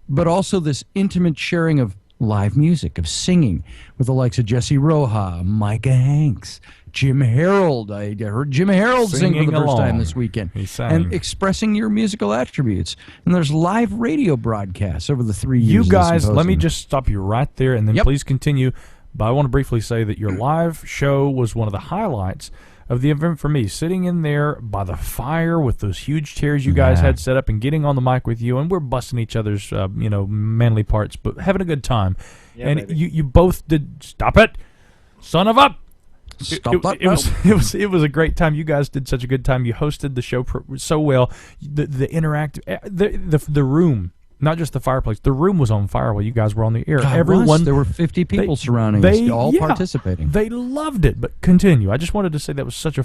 H: but also this intimate sharing of live music, of singing with the likes of Jesse Roja, Micah Hanks, Jim Harold. I heard Jim Harold sing for the first time this weekend.
B: He sang.
H: And expressing your musical attributes. And there's live radio broadcasts over the 3 years.
B: You
H: of the
B: guys, let me
H: symposium.
B: just stop you right there, and then please continue. But I want to briefly say that your live show was one of the highlights of the event for me. Sitting in there by the fire with those huge chairs you guys had set up and getting on the mic with you, and we're busting each other's, manly parts, but having a good time.
I: Yeah,
B: and
I: baby.
B: you both did. Stop it, son of a. It was a great time. You guys did such a good time. You hosted the show so well. The interactive, the room. Not just the fireplace. The room was on fire while you guys were on the air.
H: Everyone, there were 50 people surrounding us, all participating.
B: They loved it. But continue. I just wanted to say that was such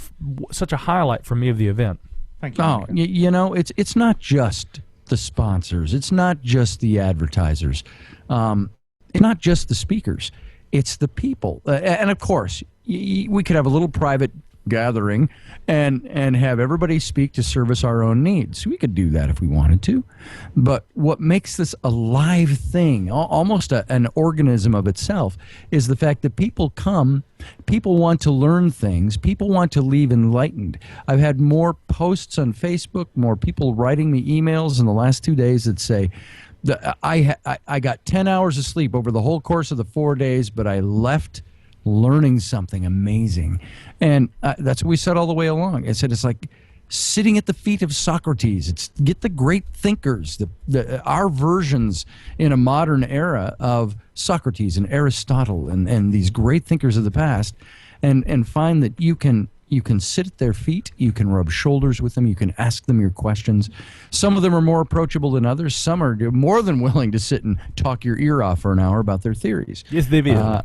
B: a highlight for me of the event.
I: Thank you.
H: Oh, it's not just the sponsors. It's not just the advertisers. It's not just the speakers. It's the people. And of course, we could have a little private gathering and have everybody speak to service our own needs. We could do that if we wanted to. But what makes this a live thing, almost an organism of itself, is the fact that people come, people want to learn things, people want to leave enlightened. I've had more posts on Facebook, more people writing me emails in the last 2 days that say, I got 10 hours of sleep over the whole course of the 4 days, but I left learning something amazing. And that's what we said all the way along. I said it's like sitting at the feet of Socrates. It's get the great thinkers, our versions in a modern era of Socrates and Aristotle and these great thinkers of the past, and find that you can sit at their feet, you can rub shoulders with them, you can ask them your questions. Some of them are more approachable than others. Some are more than willing to sit and talk your ear off for an hour about their theories.
B: Yes, they will.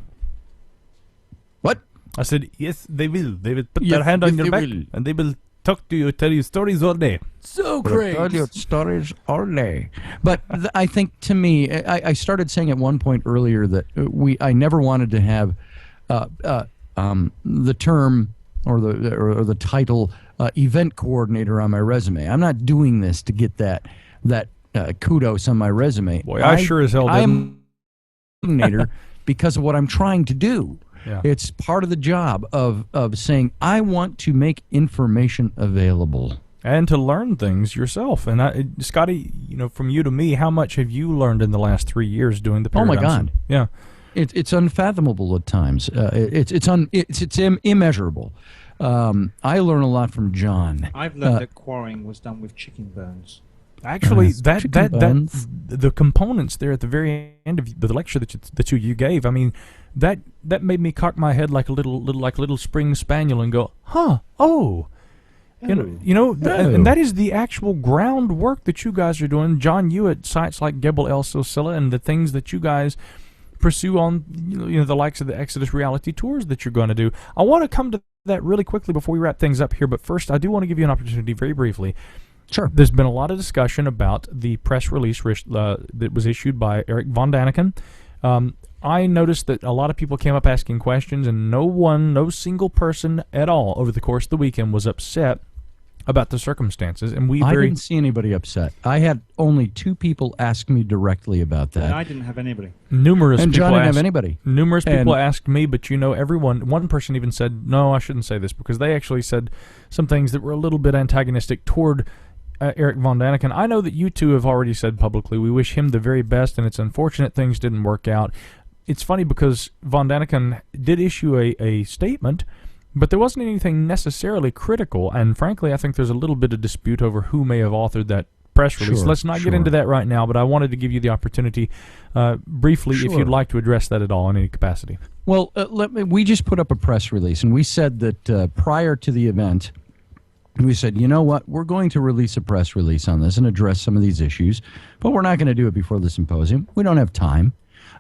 H: What?
B: I said, yes, they will. They will put their hand on your back, and they will talk to you, tell you stories all day.
H: So great. Tell you stories all day. But I think, to me, I started saying at one point earlier that I never wanted to have the term or the title event coordinator on my resume. I'm not doing this to get that kudos on my resume.
B: Boy, I sure as hell didn't.
H: I'm coordinator because of what I'm trying to do.
B: Yeah.
H: It's part of the job of saying, I want to make information available.
B: And to learn things yourself. And Scotty, from you to me, how much have you learned in the last 3 years doing the Paradigm?
H: Oh my God.
B: Yeah.
H: It's unfathomable at times. It's immeasurable. I learn a lot from John.
I: I've learned that quarrying was done with chicken bones.
B: Actually, the components there at the very end of the lecture that you gave, I mean, that made me cock my head like a little spring spaniel and go, and that is the actual groundwork that you guys are doing, John. You at sites like Gebel El Silsila and the things that you guys pursue on the likes of the Exodus reality tours that you're going to do. I want to come to that really quickly before we wrap things up here, but first I do want to give you an opportunity very briefly.
H: Sure.
B: There's been a lot of discussion about the press release that was issued by Eric von Daniken. I noticed that a lot of people came up asking questions, and no single person at all over the course of the weekend was upset about the circumstances. And
H: I didn't see anybody upset. I had only 2 people ask me directly about that.
I: And I didn't have anybody.
H: And John didn't have anybody.
B: Numerous people asked me, but one person even said, no, I shouldn't say this, because they actually said some things that were a little bit antagonistic toward Eric von Daniken. I know that you two have already said publicly we wish him the very best, and it's unfortunate things didn't work out. It's funny because von Daniken did issue a statement, but there wasn't anything necessarily critical, and frankly I think there's a little bit of dispute over who may have authored that press release.
H: Sure,
B: Let's not get into that right now, but I wanted to give you the opportunity briefly if you'd like to address that at all in any capacity.
H: Well, we just put up a press release, and we said that prior to the event, we said, you know what, we're going to release a press release on this and address some of these issues, but we're not going to do it before the symposium. We don't have time.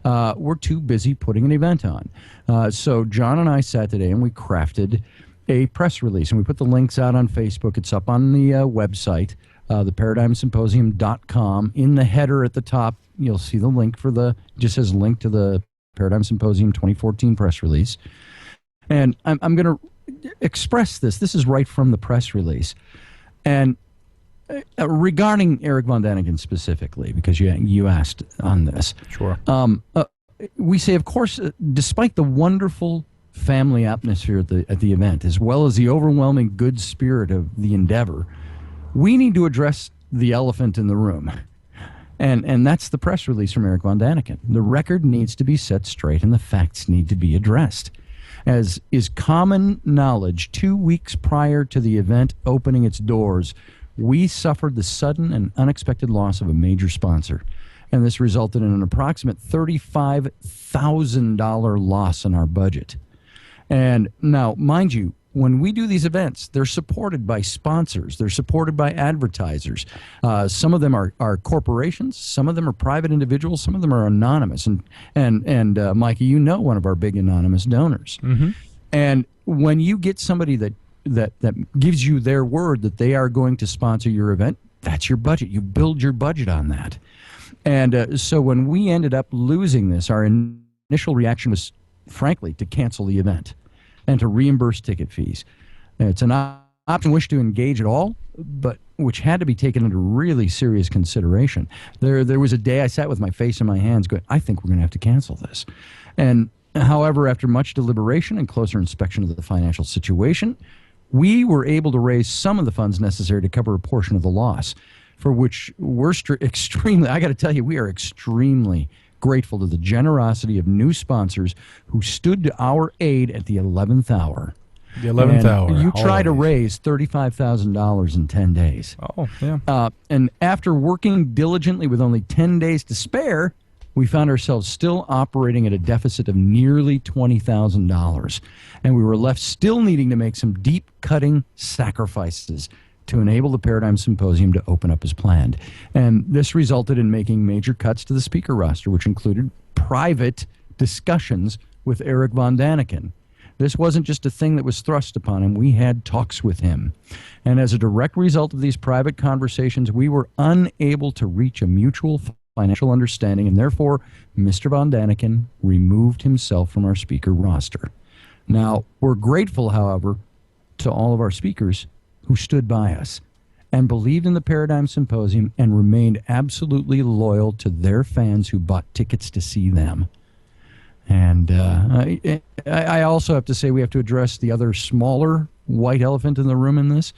H: We're too busy putting an event on. So John and I sat today and we crafted a press release, and we put the links out on Facebook. It's up on the website, theparadigmsymposium.com. In the header at the top, you'll see the link it just says link to the Paradigm Symposium 2014 press release. And I'm going to express this. This is right from the press release. And regarding Eric Von Daniken specifically, because you asked on this.
B: Sure.
H: We say, of course, despite the wonderful family atmosphere at the event, as well as the overwhelming good spirit of the endeavor, we need to address the elephant in the room. And that's the press release from Eric Von Daniken. The record needs to be set straight and the facts need to be addressed. As is common knowledge, 2 weeks prior to the event opening its doors, we suffered the sudden and unexpected loss of a major sponsor. And this resulted in an approximate $35,000 loss in our budget. And now, mind you, when we do these events, they're supported by sponsors. They're supported by advertisers. Some of them are corporations. Some of them are private individuals. Some of them are anonymous. And Micah, you know one of our big anonymous donors.
B: Mm-hmm.
H: And when you get somebody that gives you their word that they are going to sponsor your event, that's your budget. You build your budget on that. And so when we ended up losing this, our initial reaction was, frankly, to cancel the event and to reimburse ticket fees. It's an option we wish to engage at all, but which had to be taken into really serious consideration. There was a day I sat with my face in my hands going, I think we're going to have to cancel this. And however, after much deliberation and closer inspection of the financial situation, we were able to raise some of the funds necessary to cover a portion of the loss, for which we're extremely, I got to tell you, we are extremely grateful to the generosity of new sponsors who stood to our aid at the 11th hour.
B: The 11th hour.
H: You try to raise $35,000 in 10 days.
B: Oh, yeah.
H: And after working diligently with only 10 days to spare, we found ourselves still operating at a deficit of nearly $20,000. And we were left still needing to make some deep cutting sacrifices to enable the Paradigm Symposium to open up as planned. And this resulted in making major cuts to the speaker roster, which included private discussions with Eric Von Daniken. This wasn't just a thing that was thrust upon him. We had talks with him. And as a direct result of these private conversations, we were unable to reach a mutual financial understanding, and therefore Mr. Von Daniken removed himself from our speaker roster. Now, we're grateful, however, to all of our speakers who stood by us and believed in the Paradigm Symposium and remained absolutely loyal to their fans who bought tickets to see them. And I also have to say we have to address the other smaller white elephant in the room in this,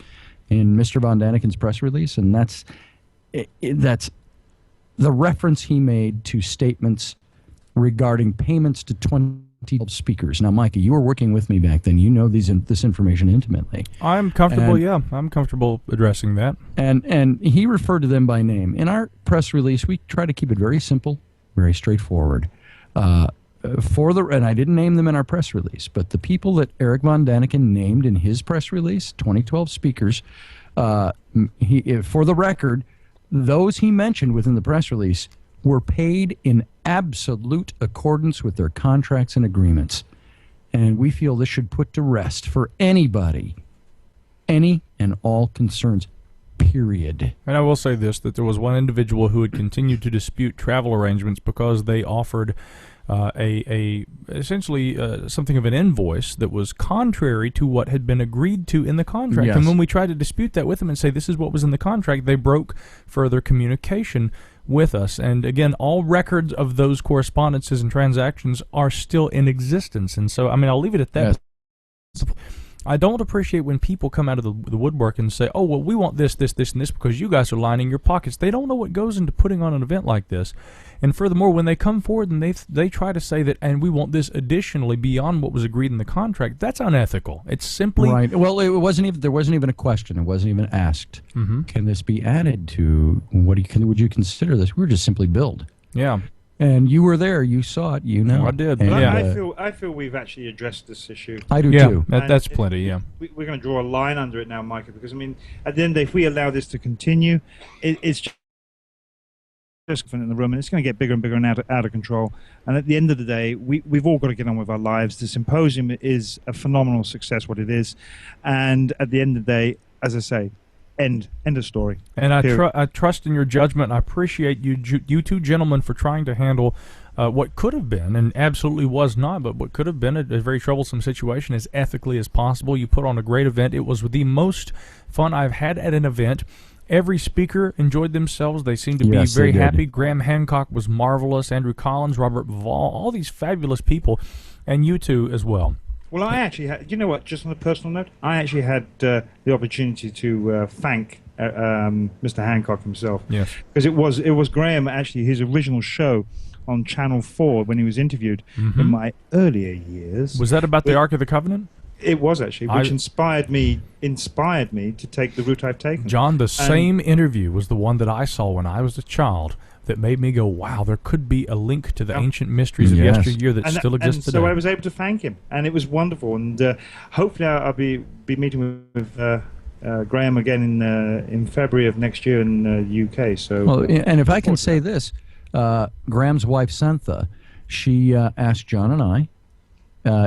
H: in Mr. Von Daniken's press release, and that's the reference he made to statements regarding payments to 20 speakers. Now, Micah, you were working with me back then. You know this information intimately.
B: I'm comfortable, I'm comfortable addressing that.
H: And he referred to them by name. In our press release, we try to keep it very simple, very straightforward. And I didn't name them in our press release, but the people that Eric Von Daniken named in his press release, 2012 speakers, for the record, those he mentioned within the press release were paid in absolute accordance with their contracts and agreements. And we feel this should put to rest for anybody, any and all concerns, period.
B: And I will say this, that there was one individual who had continued to dispute travel arrangements because they offered essentially something of an invoice that was contrary to what had been agreed to in the contract.
H: Yes.
B: And when we tried to dispute that with them and say this is what was in the contract, they broke further communication with us. And again, all records of those correspondences and transactions are still in existence. And so, I mean, I'll leave it at that.
H: Yes.
B: I don't appreciate when people come out of the woodwork and say, oh, well, we want this, this, this, and this because you guys are lining your pockets. They don't know what goes into putting on an event like this. And furthermore, when they come forward and they try to say that, and we want this additionally beyond what was agreed in the contract, that's unethical. It's simply...
H: Right. Well, there wasn't even a question. It wasn't even asked.
B: Mm-hmm.
H: Can this be added to, would you consider this? We were just simply billed.
B: Yeah.
H: And you were there. You saw it. You know.
B: I did.
H: And,
I: But I feel we've actually addressed this issue.
H: I do
B: yeah,
H: too.
B: that's plenty, yeah.
I: We're going to draw a line under it now, Micah, because, I mean, at the end of the day, if we allow this to continue, it's just in the room, and it's going to get bigger and bigger and out of control. And at the end of the day, we've all got to get on with our lives. The Symposium is a phenomenal success, what it is. And at the end of the day, as I say, end of story.
B: And I trust in your judgment. I appreciate you two gentlemen for trying to handle what could have been, and absolutely was not, but what could have been a very troublesome situation as ethically as possible. You put on a great event. It was the most fun I've had at an event. Every speaker enjoyed themselves. They seemed to be very happy. Graham Hancock was marvelous. Andrew Collins, Robert Vall, all these fabulous people, and you two as well.
I: Well, I actually had, you know what, just on a personal note, I actually had the opportunity to thank Mr. Hancock himself.
B: Yes.
I: Because it was Graham, actually, his original show on Channel 4 when he was interviewed in my earlier years.
B: Was that about the Ark of the Covenant?
I: It was, actually, which inspired me to take the route I've taken.
B: John, the same interview was the one that I saw when I was a child that made me go, wow, there could be a link to the ancient mysteries of yesteryear that still exist today.
I: So I was able to thank him, and it was wonderful. And hopefully I'll be meeting with Graham again in February of next year in the UK. So,
H: well, and if I can say this, Graham's wife, Santha, she asked John and I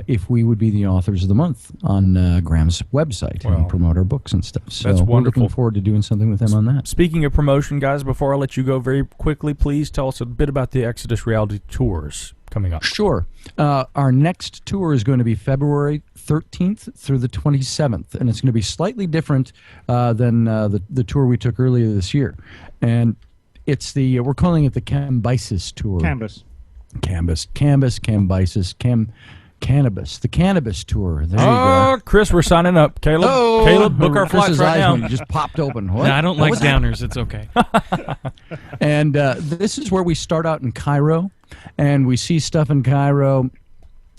H: if we would be the authors of the month on Graham's website and promote our books and stuff. So
B: that's wonderful.
H: We're looking forward to doing something with him on that.
B: Speaking of promotion, guys, before I let you go very quickly, please tell us a bit about the Exodus Reality Tours coming up.
H: Sure. Our next tour is going to be February 13th through the 27th, and it's going to be slightly different than the tour we took earlier this year. And it's we're calling it the Cambyses Tour. Cambyses, Cannabis, the Cannabis Tour. There you go.
B: Chris, we're signing up. Caleb, book our flights right now.
H: You just popped open. What?
D: No, I don't like downers. It's okay.
H: And this is where we start out in Cairo, and we see stuff in Cairo.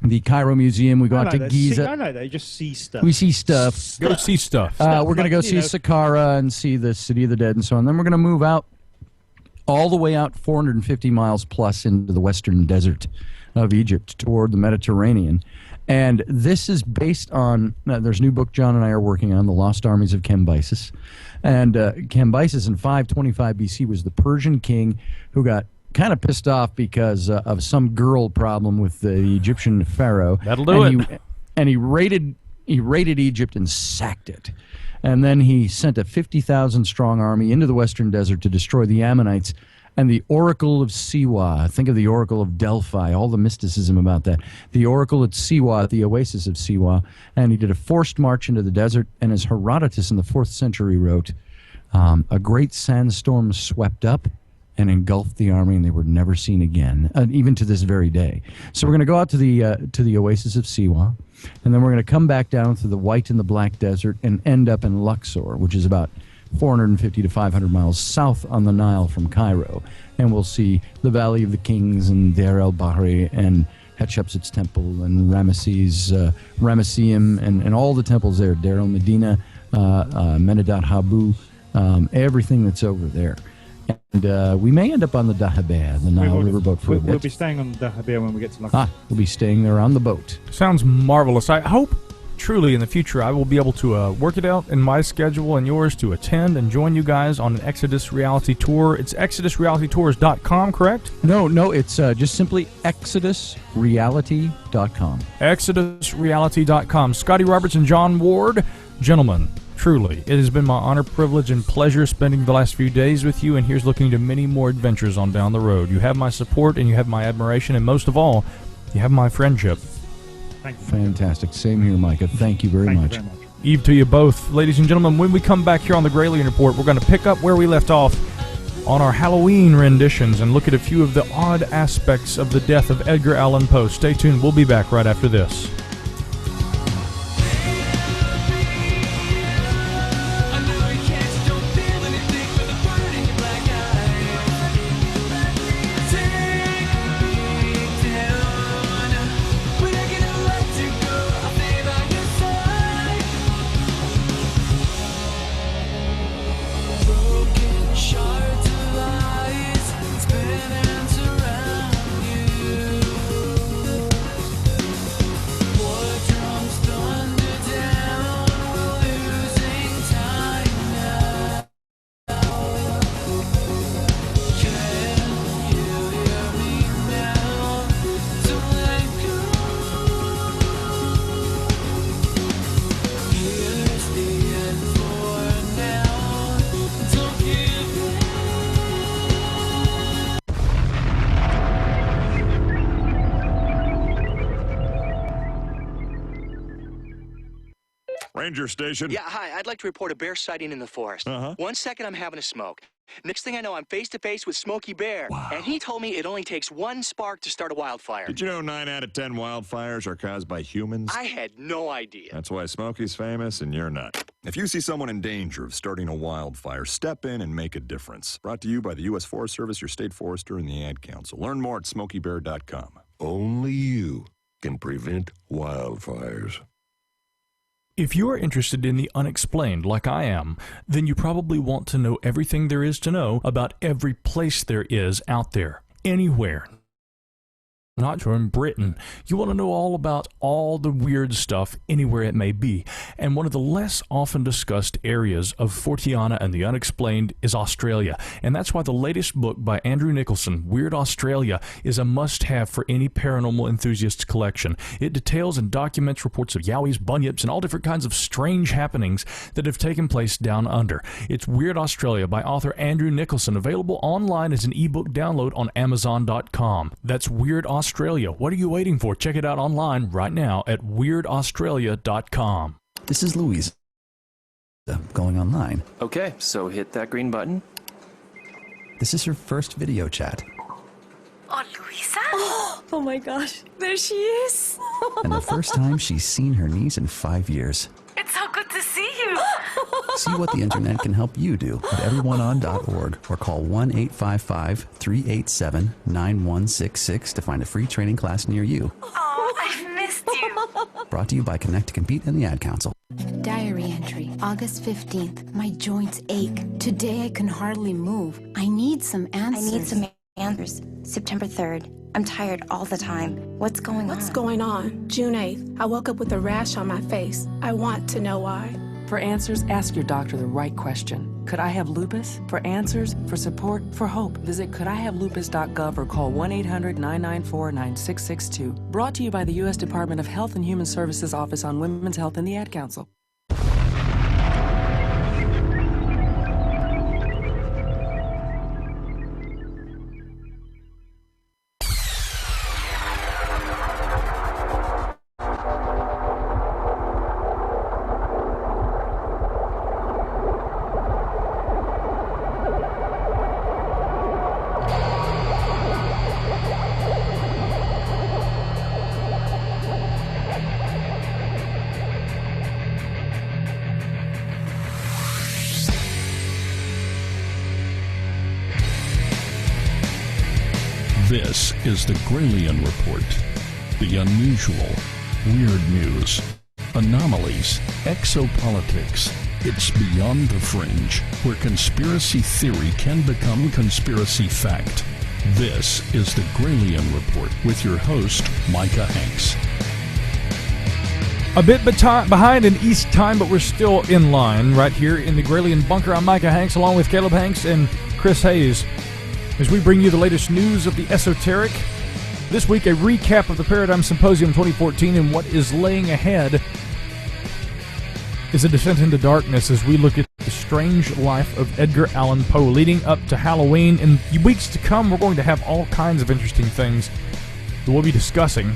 H: The Cairo Museum. We go out to Giza.
I: I like that. You just see stuff.
H: We see stuff.
B: Go see stuff.
H: We're going to go see Saqqara and see the City of the Dead and so on. Then we're going to move out all the way out 450 miles plus into the western desert of Egypt toward the Mediterranean. And this is based on, there's a new book John and I are working on, The Lost Armies of Cambyses. And Cambyses in 525 BC was the Persian king who got kind of pissed off because of some girl problem with the Egyptian pharaoh.
B: That'll do it.
H: And he raided Egypt and sacked it. And then he sent a 50,000 strong army into the western desert to destroy the Ammonites. And the Oracle of Siwa, think of the Oracle of Delphi, all the mysticism about that. The Oracle at Siwa, the Oasis of Siwa. And he did a forced march into the desert. And as Herodotus in the 4th century wrote, a great sandstorm swept up and engulfed the army, and they were never seen again, even to this very day. So we're going to go out to the Oasis of Siwa, and then we're going to come back down through the White and the Black Desert and end up in Luxor, which is about 450 to 500 miles south on the Nile from Cairo. And we'll see the Valley of the Kings and Deir el-Bahri and Hatshepsut's Temple and Ramesseum and all the temples there, Deir el-Medina, Menedat Habu, everything that's over there. And we may end up on the Dahabea, the Nile riverboat for a bit.
I: We'll be staying on the Dahabea when we get to Luxor.
H: We'll be staying there on the boat.
B: Sounds marvelous. I hope truly in the future I will be able to work it out in my schedule and yours to attend and join you guys on an Exodus Reality Tour. It's exodusrealitytours.com, correct?
H: No, it's just simply exodusreality.com.
B: exodusreality.com. Scotty Roberts and John Ward, gentlemen, truly, it has been my honor, privilege, and pleasure spending the last few days with you, and here's looking to many more adventures on down the road. You have my support, and you have my admiration, and most of all, you have my friendship.
I: Thank you.
H: Fantastic. Same here, Micah. Thank you very much.
B: Eve to you both. Ladies and gentlemen, when we come back here on the Gralien Report, we're going to pick up where we left off on our Halloween renditions and look at a few of the odd aspects of the death of Edgar Allan Poe. Stay tuned. We'll be back right after this.
J: Ranger Station.
K: Yeah, hi. I'd like to report a bear sighting in the forest. 1 second, I'm having a smoke. Next thing I know, I'm face-to-face with Smokey Bear. Wow. And he told me it only takes one spark to start a wildfire.
J: Did you know 9 out of 10 wildfires are caused by humans?
K: I had no idea.
J: That's why Smokey's famous and you're not. If you see someone in danger of starting a wildfire, step in and make a difference. Brought to you by the U.S. Forest Service, your state forester, and the Ad Council. Learn more at SmokeyBear.com.
L: Only you can prevent wildfires.
B: If you are interested in the unexplained like I am, then you probably want to know everything there is to know about every place there is out there, anywhere. Not from Britain. You want to know all about all the weird stuff anywhere it may be. And one of the less often discussed areas of Forteana and the unexplained is Australia. And that's why the latest book by Andrew Nicholson, Weird Australia, is a must-have for any paranormal enthusiast's collection. It details and documents reports of yowies, bunyips, and all different kinds of strange happenings that have taken place down under. It's Weird Australia by author Andrew Nicholson, available online as an ebook download on Amazon.com. That's Weird Australia. What are you waiting for? Check it out online right now at weirdaustralia.com.
M: This is Louise. Going online.
N: Okay, so hit that green button.
M: This is her first video chat.
O: Oh, Luisa? Oh my gosh, there she is.
M: And the first time she's seen her niece in 5 years.
O: It's so good to see you.
M: See what the internet can help you do at everyoneon.org or call 1-855-387-9166 to find a free training class near you.
O: Oh, I've missed you.
M: Brought to you by Connect to Compete and the Ad Council.
P: Diary entry, August 15th. My joints ache. Today I can hardly move. I need some answers.
Q: September 3rd. I'm tired all the time. What's going on?
R: What's going on? June 8th. I woke up with a rash on my face. I want to know why.
S: For answers, ask your doctor the right question. Could I have lupus? For answers, for support, for hope, visit couldihavelupus.gov or call 1-800-994-9662. Brought to you by the U.S. Department of Health and Human Services Office on Women's Health and the Ad Council.
A: This is the Gralien Report. The unusual, weird news, anomalies, exopolitics. It's beyond the fringe, where conspiracy theory can become conspiracy fact. This is the Gralien Report with your host, Micah Hanks.
B: A bit behind in East time, but we're still in line right here in the Gralien Bunker. I'm Micah Hanks, along with Caleb Hanks and Chris Hayes, as we bring you the latest news of the esoteric. This week, a recap of the Paradigm Symposium 2014 and what is laying ahead is a descent into darkness as we look at the strange life of Edgar Allan Poe leading up to Halloween. In weeks to come, we're going to have all kinds of interesting things that we'll be discussing.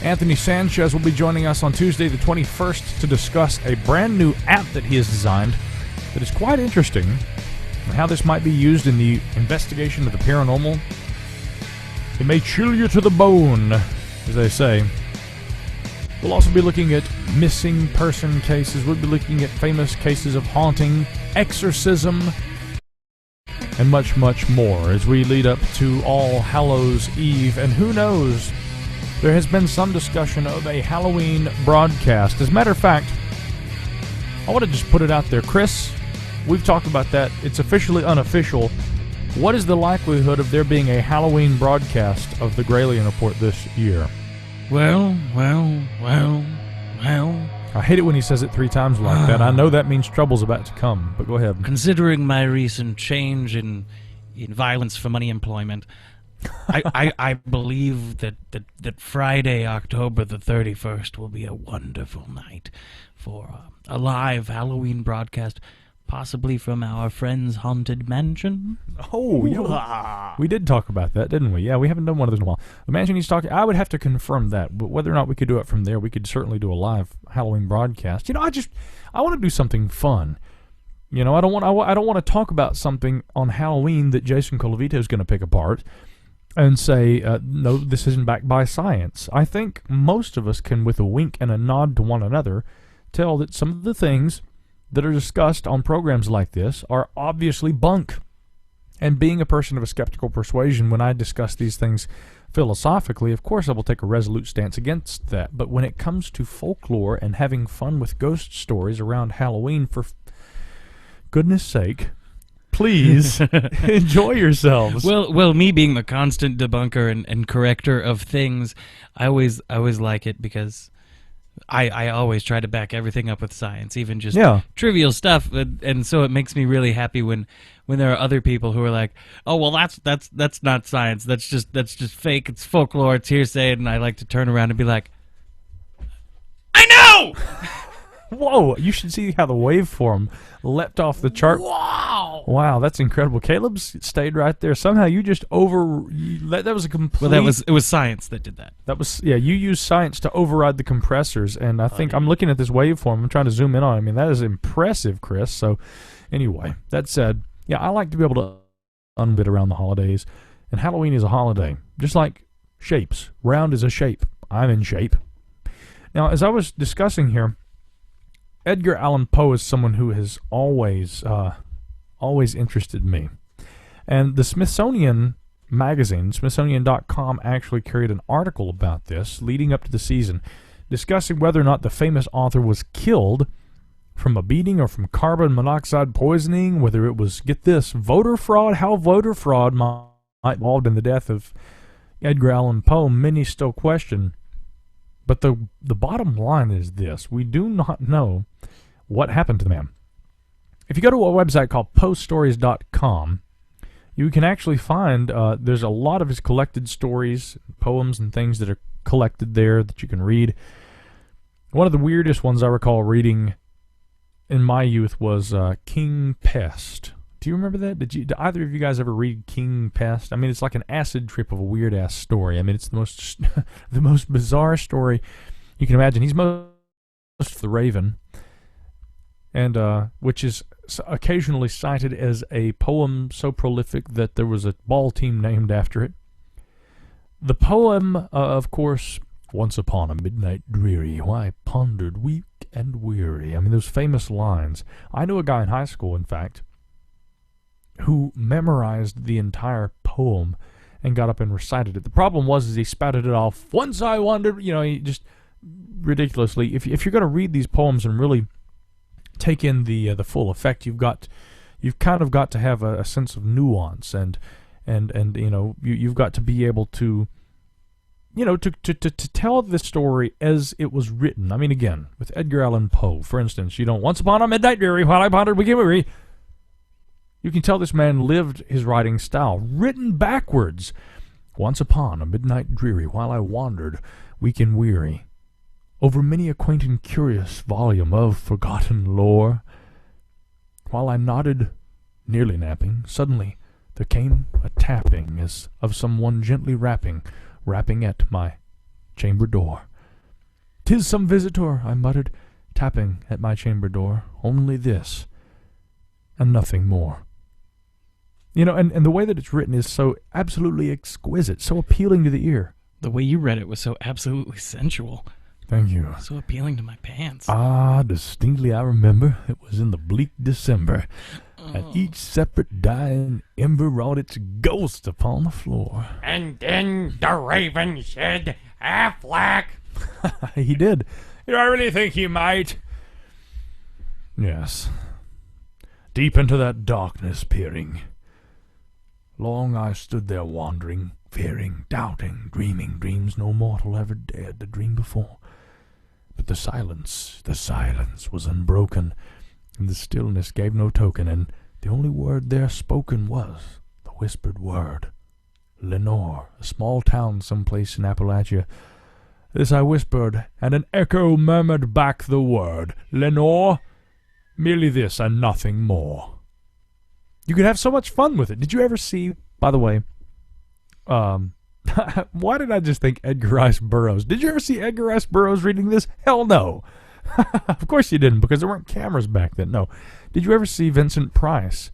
B: Anthony Sanchez will be joining us on Tuesday the 21st to discuss a brand new app that he has designed that is quite interesting, and how this might be used in the investigation of the paranormal. It may chill you to the bone, as they say. We'll also be looking at missing person cases. We'll be looking at famous cases of haunting, exorcism, and much, much more as we lead up to All Hallows Eve. And who knows, there has been some discussion of a Halloween broadcast. As a matter of fact, I want to just put it out there. Chris, we've talked about that. It's officially unofficial. What is the likelihood of there being a Halloween broadcast of the Gralien Report this year?
D: Well.
B: I hate it when he says it 3 times like that. I know that means trouble's about to come, but go ahead.
D: Considering my recent change in violence for money employment, I believe that Friday, October the 31st will be a wonderful night for a live Halloween broadcast. Possibly from our friend's haunted mansion.
B: Oh, yeah. We did talk about that, didn't we? Yeah, we haven't done one of those in a while. The mansion he's talking, I would have to confirm that, but whether or not we could do it from there, we could certainly do a live Halloween broadcast. I want to do something fun. I don't want to talk about something on Halloween that Jason Colavito is going to pick apart and say, no, this isn't backed by science. I think most of us can, with a wink and a nod to one another, tell that some of the things that are discussed on programs like this are obviously bunk. And being a person of a skeptical persuasion, when I discuss these things philosophically, of course I will take a resolute stance against that. But when it comes to folklore and having fun with ghost stories around Halloween, for goodness sake, please enjoy yourselves.
D: Well, me being the constant debunker and corrector of things, I always like it because I always try to back everything up with science, even just trivial stuff, and so it makes me really happy when there are other people who are like, oh well, that's not science, that's just fake, it's folklore, it's hearsay, and I like to turn around and be like, I know.
B: Whoa, you should see how the waveform leapt off the chart. Wow, that's incredible. Caleb's stayed right there. Somehow you just that was a complete...
D: Well, it was science that did that.
B: That was, you used science to override the compressors, and I think I'm looking at this waveform. I'm trying to zoom in on it. I mean, that is impressive, Chris. So, anyway, that said, I like to be able to unbid around the holidays, and Halloween is a holiday, just like shapes. Round is a shape. I'm in shape. Now, as I was discussing here, Edgar Allan Poe is someone who has always interested me. And the Smithsonian magazine, Smithsonian.com, actually carried an article about this leading up to the season, discussing whether or not the famous author was killed from a beating or from carbon monoxide poisoning, whether it was, get this, voter fraud, how voter fraud might be involved in the death of Edgar Allan Poe. Many still question. But the bottom line is this: we do not know what happened to the man. If you go to a website called poststories.com, you can actually find there's a lot of his collected stories, poems, and things that are collected there that you can read. One of the weirdest ones I recall reading in my youth was King Pest. Do you remember that? Did either of you guys ever read King Pest? I mean, it's like an acid trip of a weird-ass story. I mean, it's the most the most bizarre story you can imagine. He's most the Raven, and which is occasionally cited as a poem so prolific that there was a ball team named after it. The poem, of course, once upon a midnight dreary, why pondered weak and weary. I mean, those famous lines. I knew a guy in high school, in fact, who memorized the entire poem and got up and recited it. The problem was he spouted it off. Once I wandered, he just ridiculously. If you're going to read these poems and really take in the full effect, you've kind of got to have a sense of nuance and you've got to be able to to tell the story as it was written. I mean, again, with Edgar Allan Poe, for instance, once upon a midnight dreary, while I pondered weak and weary. You can tell this man lived his writing style, written backwards. Once upon a midnight dreary, while I wandered, weak and weary, over many a quaint and curious volume of forgotten lore, while I nodded, nearly napping, suddenly there came a tapping as of some one gently rapping at my chamber door. "'Tis some visitor," I muttered, tapping at my chamber door. "Only this, and nothing more." And the way that it's written is so absolutely exquisite, so appealing to the ear.
D: The way you read it was so absolutely sensual.
B: Thank you.
D: So appealing to my pants.
B: Distinctly I remember, it was in the bleak December, and each separate dying ember wrought its ghost upon the floor.
T: And then the raven said, "Affleck."
B: He did. I really think he might. Yes. Deep into that darkness peering, long I stood there wandering, fearing, doubting, dreaming dreams no mortal ever dared to dream before. But the silence was unbroken, and the stillness gave no token, and the only word there spoken was the whispered word, Lenore, a small town someplace in Appalachia. This I whispered, and an echo murmured back the word, Lenore. Merely this and nothing more. You could have so much fun with it. Did you ever see, by the way, why did I just think Edgar Rice Burroughs? Did you ever see Edgar Rice Burroughs reading this? Hell no. Of course you didn't, because there weren't cameras back then. No. Did you ever see Vincent Price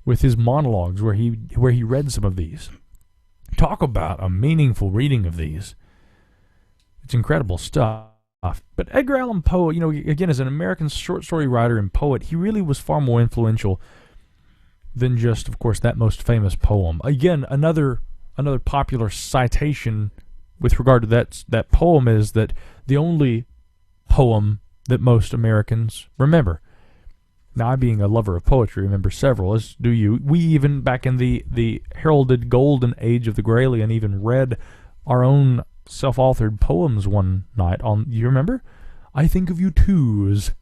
B: with his monologues where he read some of these? Talk about a meaningful reading of these. It's incredible stuff. But Edgar Allan Poe, you know, again, as an American short story writer and poet, he really was far more influential than just, of course, that most famous poem. Again, another popular citation with regard to that poem is that the only poem that most Americans remember. Now, I, being a lover of poetry, remember several, as do you. We even, back in the heralded golden age of the Gralien, even read our own self-authored poems one night on, you remember? I Think of You Twos.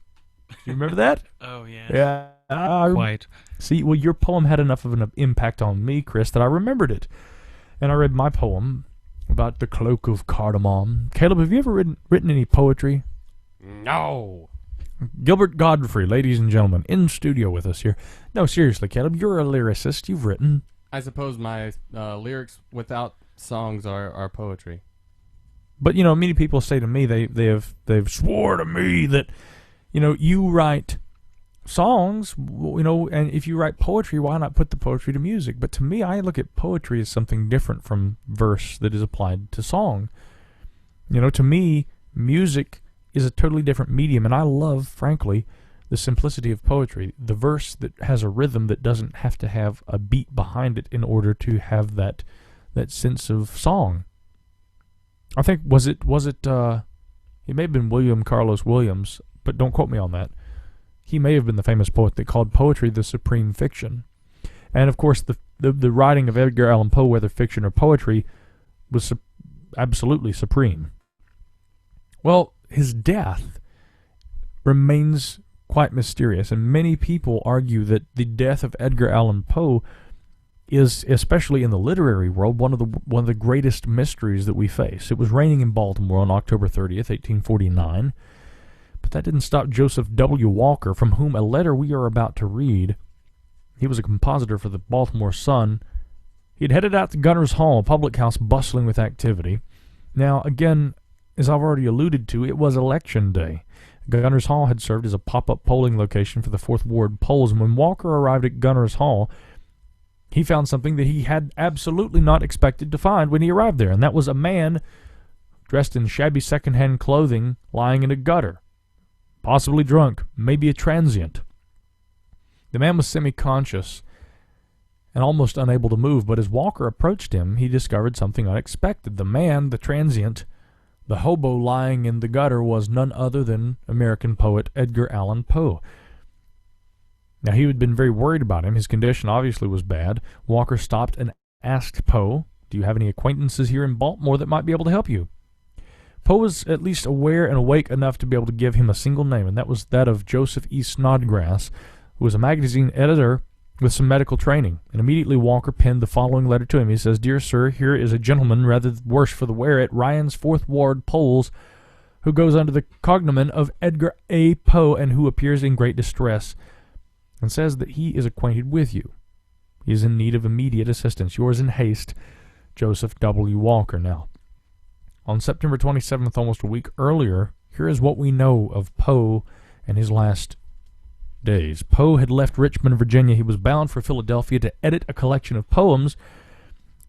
B: You remember that?
D: Oh, yeah.
B: Yeah.
D: Quite.
B: See, well, your poem had enough of an impact on me, Chris, that I remembered it. And I read my poem about the cloak of cardamom. Caleb, have you ever written any poetry?
C: No.
B: Gilbert Godfrey, ladies and gentlemen, in studio with us here. No, seriously, Caleb, you're a lyricist. You've written.
C: I suppose my lyrics without songs are poetry.
B: But, you know, many people say to me, they've swore to me that, you know, you write songs, you know, and if you write poetry, why not put the poetry to music? But to me, I look at poetry as something different from verse that is applied to song. You know, to me, music is a totally different medium, and I love, frankly, the simplicity of poetry. The verse that has a rhythm that doesn't have to have a beat behind it in order to have that sense of song. I think, it may have been William Carlos Williams, but don't quote me on that. He may have been the famous poet that called poetry the supreme fiction. And, of course, the writing of Edgar Allan Poe, whether fiction or poetry, was absolutely supreme. Well, his death remains quite mysterious, and many people argue that the death of Edgar Allan Poe is, especially in the literary world, one of the greatest mysteries that we face. It was raining in Baltimore on October 30th, 1849, but that didn't stop Joseph W. Walker, from whom a letter we are about to read. He was a compositor for the Baltimore Sun. He'd headed out to Gunner's Hall, a public house bustling with activity. Now, again, as I've already alluded to, it was Election Day. Gunner's Hall had served as a pop-up polling location for the 4th Ward polls, and when Walker arrived at Gunner's Hall, he found something that he had absolutely not expected to find when he arrived there, and that was a man dressed in shabby second-hand clothing lying in a gutter, possibly drunk, maybe a transient. The man was semi-conscious and almost unable to move, but as Walker approached him, he discovered something unexpected. The man, the transient, the hobo lying in the gutter, was none other than American poet Edgar Allan Poe. Now, he had been very worried about him. His condition obviously was bad. Walker stopped and asked Poe, "Do you have any acquaintances here in Baltimore that might be able to help you?" Poe was at least aware and awake enough to be able to give him a single name, and that was that of Joseph E. Snodgrass, who was a magazine editor with some medical training. And immediately Walker penned the following letter to him. He says, "Dear sir, here is a gentleman, rather worse for the wear, at Ryan's 4th Ward polls, who goes under the cognomen of Edgar A. Poe, and who appears in great distress, and says that he is acquainted with you. He is in need of immediate assistance. Yours in haste, Joseph W. Walker." Now, on September 27th, almost a week earlier, here is what we know of Poe and his last days. Poe had left Richmond, Virginia. He was bound for Philadelphia to edit a collection of poems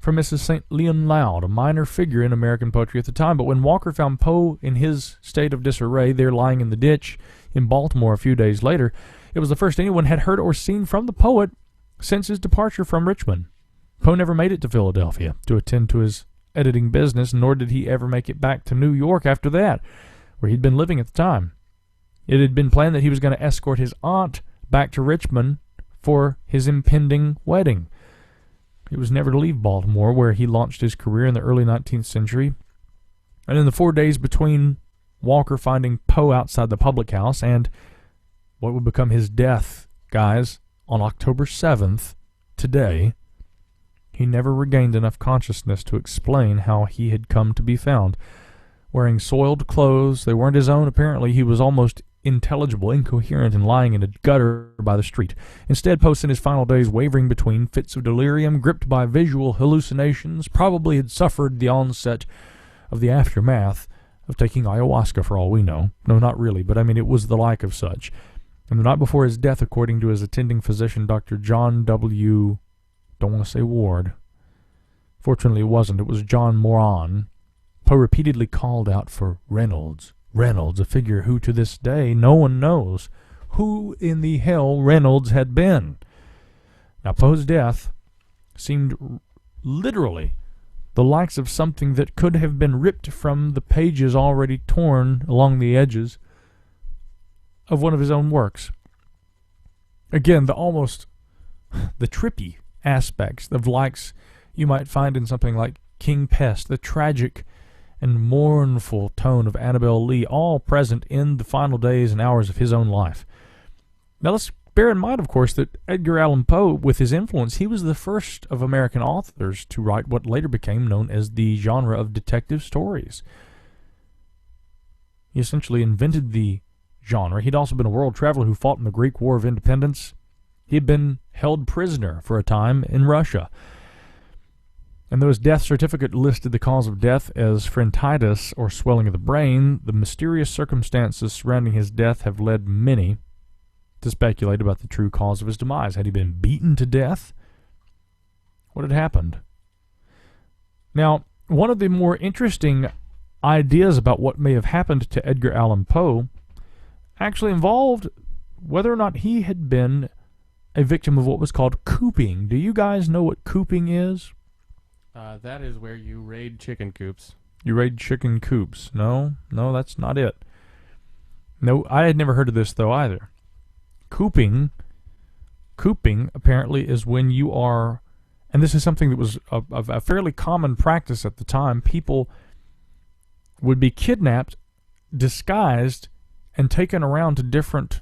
B: for Mrs. St. Leon Loud, a minor figure in American poetry at the time. But when Walker found Poe in his state of disarray, there lying in the ditch in Baltimore a few days later, it was the first anyone had heard or seen from the poet since his departure from Richmond. Poe never made it to Philadelphia to attend to his editing business, nor did he ever make it back to New York after that, where he'd been living at the time. It had been planned that he was going to escort his aunt back to Richmond for his impending wedding. He was never to leave Baltimore, where he launched his career in the early 19th century. And in the 4 days between Walker finding Poe outside the public house and what would become his death, guys, on October 7th, today, he never regained enough consciousness to explain how he had come to be found. Wearing soiled clothes, they weren't his own apparently, he was almost unintelligible, incoherent, and lying in a gutter by the street. Instead, Poe spent his final days wavering between fits of delirium, gripped by visual hallucinations, probably had suffered the onset of the aftermath of taking ayahuasca, for all we know. No, not really, but I mean, it was the like of such. And the night before his death, according to his attending physician, Dr. John W. don't want to say Ward. Fortunately, it wasn't. It was John Moran. Poe repeatedly called out for Reynolds. Reynolds, a figure who, to this day, no one knows who in the hell Reynolds had been. Now, Poe's death seemed literally the likes of something that could have been ripped from the pages already torn along the edges of one of his own works. Again, the trippy aspects of likes you might find in something like King Pest, the tragic and mournful tone of Annabel Lee, all present in the final days and hours of his own life. Now let's bear in mind, of course, that Edgar Allan Poe, with his influence, he was the first of American authors to write what later became known as the genre of detective stories. He essentially invented the genre. He'd also been a world traveler who fought in the Greek War of Independence. He had been held prisoner for a time in Russia. And though his death certificate listed the cause of death as phrenitis, or swelling of the brain, the mysterious circumstances surrounding his death have led many to speculate about the true cause of his demise. Had he been beaten to death? What had happened? Now, one of the more interesting ideas about what may have happened to Edgar Allan Poe actually involved whether or not he had been a victim of what was called cooping. Do you guys know what cooping is?
C: That is where you raid chicken coops.
B: You raid chicken coops. No, that's not it. No, I had never heard of this, though, either. Cooping apparently is when you are, and this is something that was a fairly common practice at the time, people would be kidnapped, disguised, and taken around to different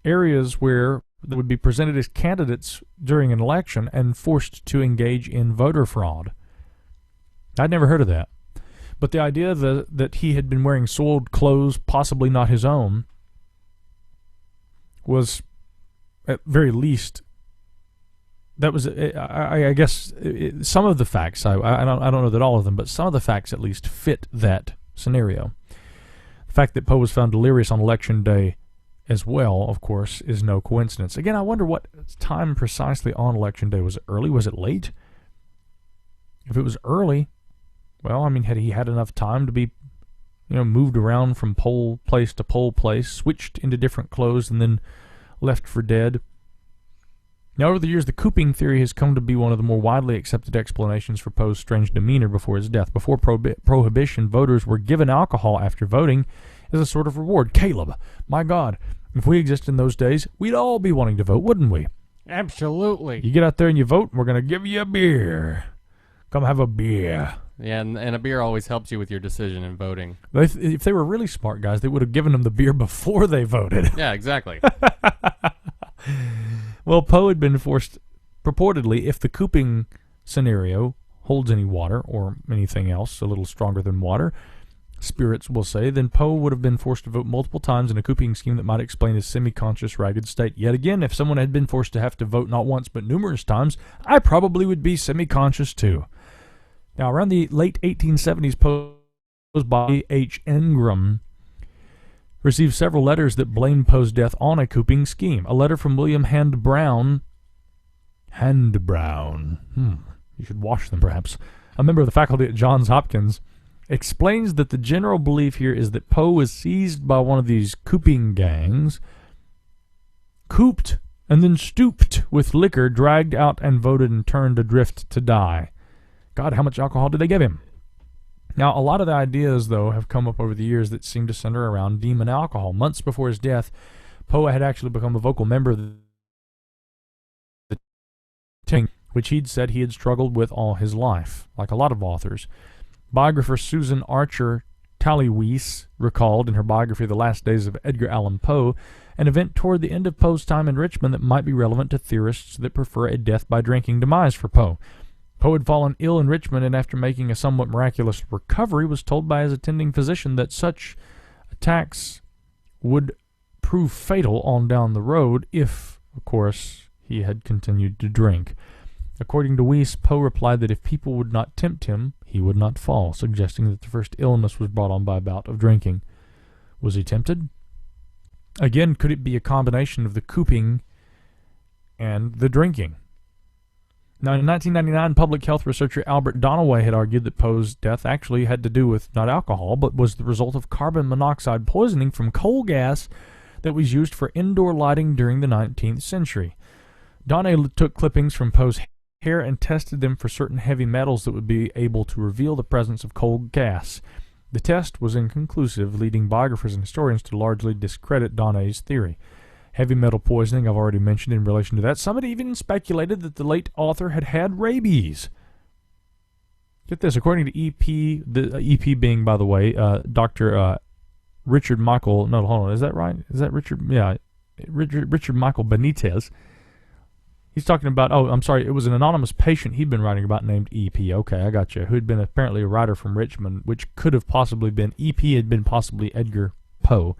B: areas where they would be presented as candidates during an election and forced to engage in voter fraud. I'd never heard of that. But the idea that he had been wearing soiled clothes, possibly not his own, was, at very least, that was, I guess, some of the facts, I don't know that all of them, but some of the facts at least fit that scenario. The fact that Poe was found delirious on Election Day as well, of course, is no coincidence. Again, I wonder what time precisely on Election Day. Was it early? Was it late? If it was early, well, I mean, had he had enough time to be, moved around from poll place to poll place, switched into different clothes, and then left for dead? Now, over the years, the cooping theory has come to be one of the more widely accepted explanations for Poe's strange demeanor before his death. Before Prohibition, voters were given alcohol after voting as a sort of reward. Caleb, my God, if we existed in those days, we'd all be wanting to vote, wouldn't we?
C: Absolutely.
B: You get out there and you vote, and we're going to give you a beer. Come have a beer.
C: Yeah, and a beer always helps you with your decision in voting.
B: If they were really smart guys, they would have given them the beer before they voted.
C: Yeah, exactly.
B: Well, Poe had been forced, purportedly, if the cooping scenario holds any water, or anything else a little stronger than water, spirits will say, then Poe would have been forced to vote multiple times in a cooping scheme that might explain his semi-conscious, ragged state. Yet again, if someone had been forced to have to vote not once but numerous times, I probably would be semi-conscious too. Now, around the late 1870s, Poe's body, H. Ingram, received several letters that blamed Poe's death on a cooping scheme. A letter from William Hand Brown, you should wash them perhaps, a member of the faculty at Johns Hopkins, explains that the general belief here is that Poe was seized by one of these cooping gangs, cooped, and then stooped with liquor, dragged out and voted, and turned adrift to die. God, how much alcohol did they give him? Now, a lot of the ideas, though, have come up over the years that seem to center around demon alcohol. Months before his death, Poe had actually become a vocal member of the team, which he'd said he had struggled with all his life, like a lot of authors. Biographer Susan Archer Tallywees recalled in her biography The Last Days of Edgar Allan Poe an event toward the end of Poe's time in Richmond that might be relevant to theorists that prefer a death by drinking demise for Poe. Poe had fallen ill in Richmond, and after making a somewhat miraculous recovery, was told by his attending physician that such attacks would prove fatal on down the road if, of course, he had continued to drink. According to Weiss, Poe replied that if people would not tempt him, he would not fall, suggesting that the first illness was brought on by a bout of drinking. Was he tempted? Again, could it be a combination of the cooping and the drinking? Now, in 1999, public health researcher Albert Donaway had argued that Poe's death actually had to do with not alcohol, but was the result of carbon monoxide poisoning from coal gas that was used for indoor lighting during the 19th century. Donaway took clippings from Poe's hair and tested them for certain heavy metals that would be able to reveal the presence of coal gas. The test was inconclusive, leading biographers and historians to largely discredit Donaway's theory. Heavy metal poisoning, I've already mentioned in relation to that. Some had even speculated that the late author had had rabies. Get this, according to EP, the EP being, by the way, Dr. Richard Michael, no, hold on, is that right? Is that Richard? Yeah, Richard Michael Benitez. He's talking about, oh, I'm sorry, it was an anonymous patient he'd been writing about named EP. Okay, I got you. Who'd been apparently a writer from Richmond, which could have possibly been, EP had been possibly Edgar Poe,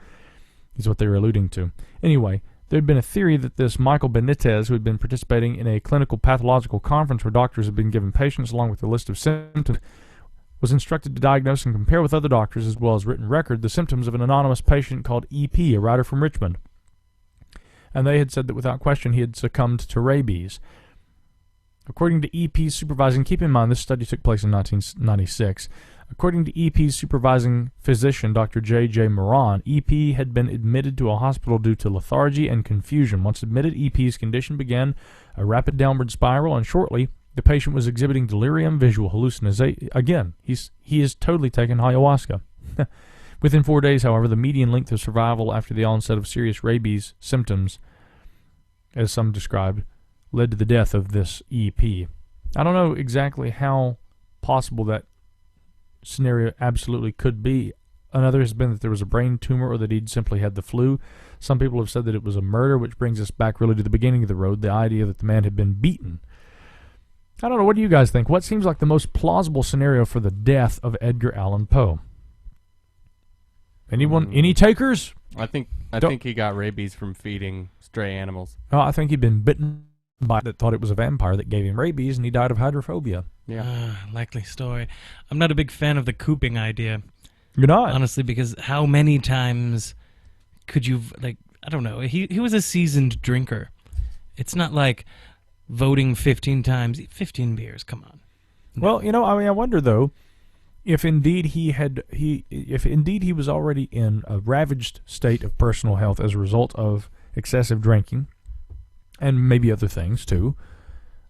B: is what they were alluding to. Anyway, there had been a theory that this Michael Benitez, who had been participating in a clinical pathological conference where doctors had been given patients along with a list of symptoms, was instructed to diagnose and compare with other doctors as well as written record the symptoms of an anonymous patient called EP, a writer from Richmond. And they had said that without question he had succumbed to rabies. According to EP's supervising, keep in mind this study took place in 1996, according to EP's supervising physician, Dr. J.J. Moran, EP had been admitted to a hospital due to lethargy and confusion. Once admitted, EP's condition began a rapid downward spiral, and shortly the patient was exhibiting delirium, visual hallucination. Again, he is totally taking ayahuasca. Within 4 days, however, the median length of survival after the onset of serious rabies symptoms, as some described, led to the death of this EP. I don't know exactly how possible that scenario absolutely could be. Another has been that there was a brain tumor or that he'd simply had the flu. Some people have said that it was a murder, which brings us back really to the beginning of the road, the idea that the man had been beaten. I don't know, what do you guys think? What seems like the most plausible scenario for the death of Edgar Allan Poe? Anyone? Any takers?
C: I think he got rabies from feeding stray animals.
B: Oh, I think he'd been bitten by that thought it was a vampire that gave him rabies, and he died of hydrophobia.
C: Yeah,
D: likely story. I'm not a big fan of the cooping idea.
B: You're not?
D: Honestly, because how many times could you, like, I don't know. He was a seasoned drinker. It's not like voting 15 times, 15 beers, come on.
B: Well, you know, I mean, I wonder, though, if indeed he was already in a ravaged state of personal health as a result of excessive drinking, and maybe other things too.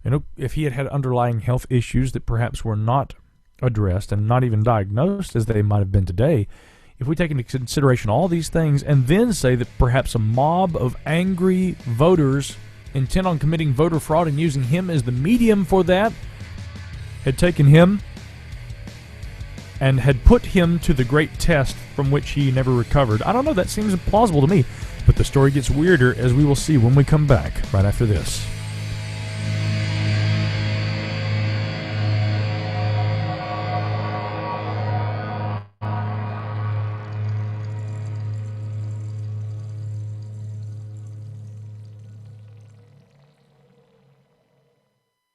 B: You know, if he had had underlying health issues that perhaps were not addressed and not even diagnosed as they might have been today, if we take into consideration all these things and then say that perhaps a mob of angry voters intent on committing voter fraud and using him as the medium for that had taken him and had put him to the great test from which he never recovered. I don't know, that seems plausible to me. But the story gets weirder, as we will see when we come back, right after this.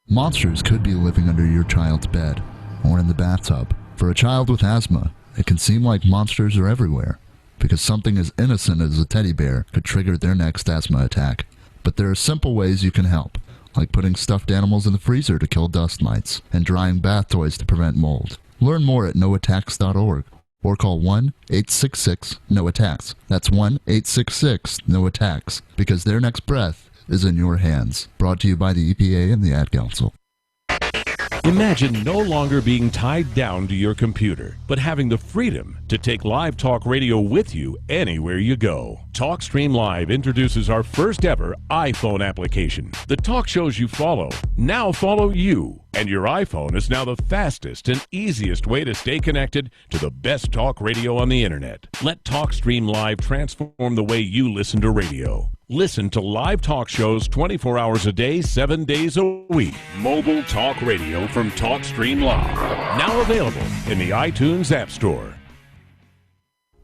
U: Monsters could be living under your child's bed or in the bathtub. For a child with asthma, it can seem like monsters are everywhere, because something as innocent as a teddy bear could trigger their next asthma attack. But there are simple ways you can help, like putting stuffed animals in the freezer to kill dust mites, and drying bath toys to prevent mold. Learn more at noattacks.org, or call 1-866-NO-ATTACKS. That's 1-866-NO-ATTACKS, because their next breath is in your hands. Brought to you by the EPA and the Ad Council.
V: Imagine no longer being tied down to your computer, but having the freedom to take live talk radio with you anywhere you go. TalkStream Live introduces our first ever iPhone application. The talk shows you follow now follow you, and your iPhone is now the fastest and easiest way to stay connected to the best talk radio on the internet. Let TalkStream Live transform the way you listen to radio. Listen to live talk shows 24 hours a day, 7 days a week. Mobile talk radio from TalkStream Live. Now available in the iTunes App Store.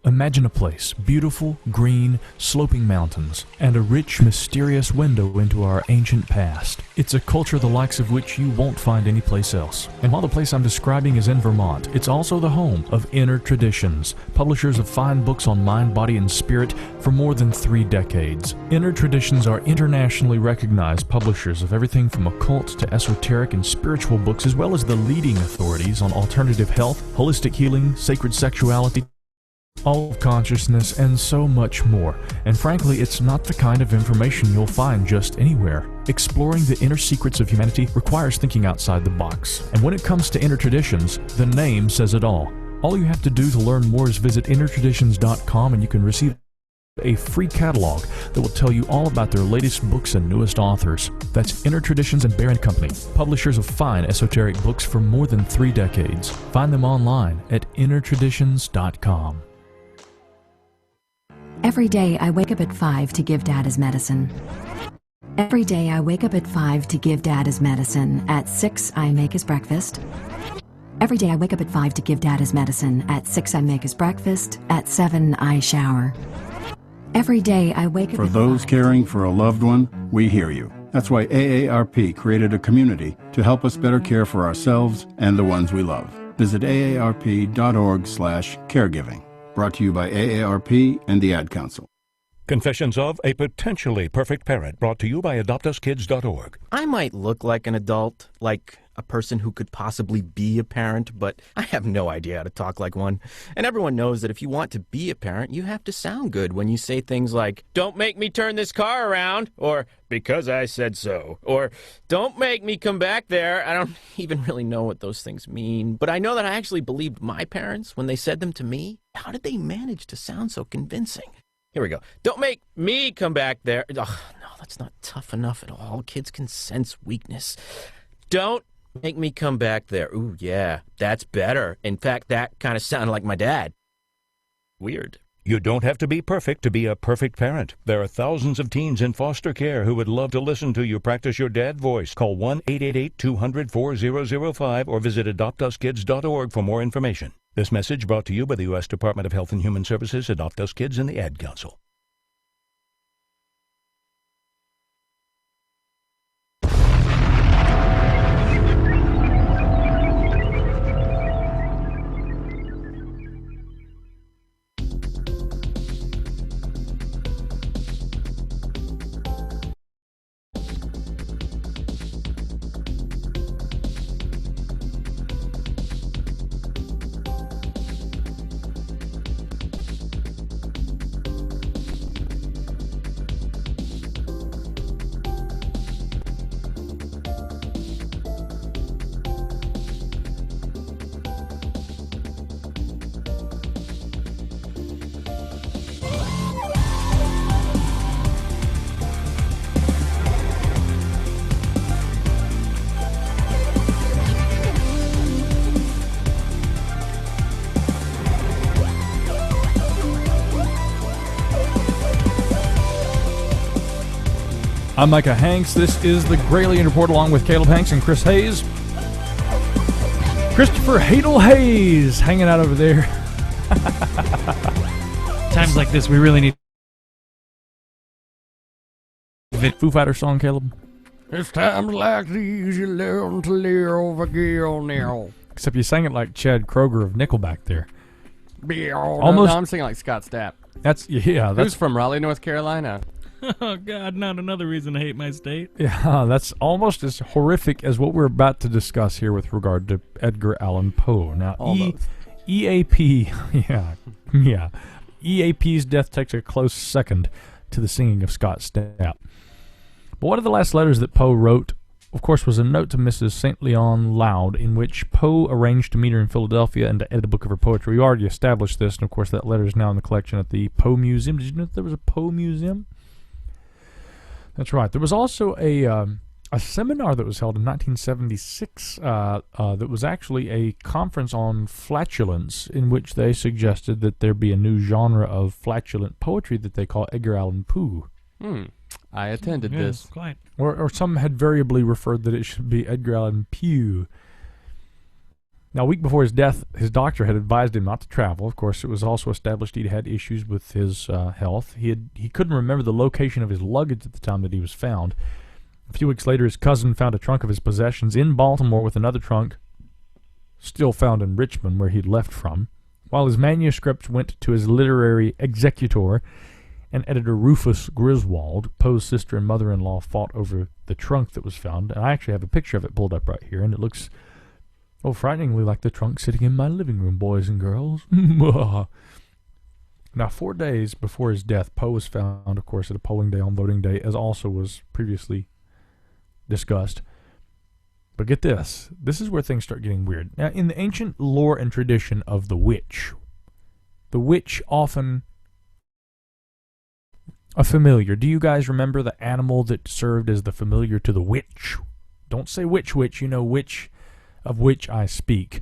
B: Imagine a place, beautiful, green, sloping mountains, and a rich, mysterious window into our ancient past. It's a culture the likes of which you won't find anyplace else. And while the place I'm describing is in Vermont, it's also the home of Inner Traditions, publishers of fine books on mind, body, and spirit for more than 3 decades. Inner Traditions are internationally recognized publishers of everything from occult to esoteric and spiritual books, as well as the leading authorities on alternative health, holistic healing, sacred sexuality, all of consciousness, and so much more. And frankly, it's not the kind of information you'll find just anywhere. Exploring the inner secrets of humanity requires thinking outside the box. And when it comes to Inner Traditions, the name says it all. All you have to do to learn more is visit innertraditions.com, and you can receive a free catalog that will tell you all about their latest books and newest authors. That's Inner Traditions and Bear & Company, publishers of fine esoteric books for more than 3 decades. Find them online at innertraditions.com.
E: Every day I wake up at 5 to give Dad his medicine. Every day I wake up at 5 to give Dad his medicine. At 6 I make his breakfast. Every day I wake up at 5 to give Dad his medicine. At 6 I make his breakfast. At 7 I shower. Every day I wake up
F: For
E: at
F: those
E: 5.
F: caring for a loved one, we hear you. That's why AARP created a community to help us better care for ourselves and the ones we love. Visit aarp.org/caregiving. Brought to you by AARP and the Ad Council.
V: Confessions of a Potentially Perfect Parent, brought to you by AdoptUsKids.org.
W: I might look like an adult, like a person who could possibly be a parent, but I have no idea how to talk like one. And everyone knows that if you want to be a parent, you have to sound good when you say things like, "Don't make me turn this car around," or "because I said so," or "Don't make me come back there." I don't even really know what those things mean, but I know that I actually believed my parents when they said them to me. How did they manage to sound so convincing? Here we go. "Don't make me come back there." Oh, no, that's not tough enough at all. Kids can sense weakness. "Don't make me come back there." Ooh, yeah, that's better. In fact, that kind of sounded like my dad. Weird.
V: You don't have to be perfect to be a perfect parent. There are thousands of teens in foster care who would love to listen to you practice your dad voice. Call 1-888-200-4005 or visit AdoptUsKids.org for more information. This message brought to you by the U.S. Department of Health and Human Services, Adopt Us Kids, and the Ad Council.
B: I'm Micah Hanks. This is the Gralien Report along with Caleb Hanks and Chris Hayes. Christopher Hadel Hayes hanging out over there.
D: Times like this, we really need
B: Foo Fighter song, Caleb.
T: It's times like these you learn to live again now.
B: Except you sang it like Chad Kroger of Nickelback there.
C: Almost. No, I'm singing like Scott Stapp.
B: That's
C: Who's from Raleigh, North Carolina?
D: Oh, God, not another reason to hate my state.
B: Yeah, that's almost as horrific as what we're about to discuss here with regard to Edgar Allan Poe. Now, EAP, yeah. EAP's death takes a close second to the singing of Scott Stapp. But one of the last letters that Poe wrote, of course, was a note to Mrs. St. Leon Loud, in which Poe arranged to meet her in Philadelphia and to edit a book of her poetry. We already established this, and of course that letter is now in the collection at the Poe Museum. Did you know that there was a Poe Museum? That's right. There was also a seminar that was held in 1976 that was actually a conference on flatulence, in which they suggested that there be a new genre of flatulent poetry that they call Edgar Allan Poe.
C: I attended this.
D: Quite.
B: Or some had variably referred that it should be Edgar Allan Poe. Now, a week before his death, his doctor had advised him not to travel. Of course, it was also established he'd had issues with his health. He couldn't remember the location of his luggage at the time that he was found. A few weeks later, his cousin found a trunk of his possessions in Baltimore with another trunk still found in Richmond, where he'd left from, while his manuscripts went to his literary executor and editor Rufus Griswold. Poe's sister and mother-in-law fought over the trunk that was found, and I actually have a picture of it pulled up right here, and it looks, frighteningly like the trunk sitting in my living room, boys and girls. Now, 4 days before his death, Poe was found, of course, at a polling day on voting day, as also was previously discussed. But get this. This is where things start getting weird. Now, in the ancient lore and tradition of the witch often a familiar. Do you guys remember the animal that served as the familiar to the witch? Don't say witch, you know which of which I speak.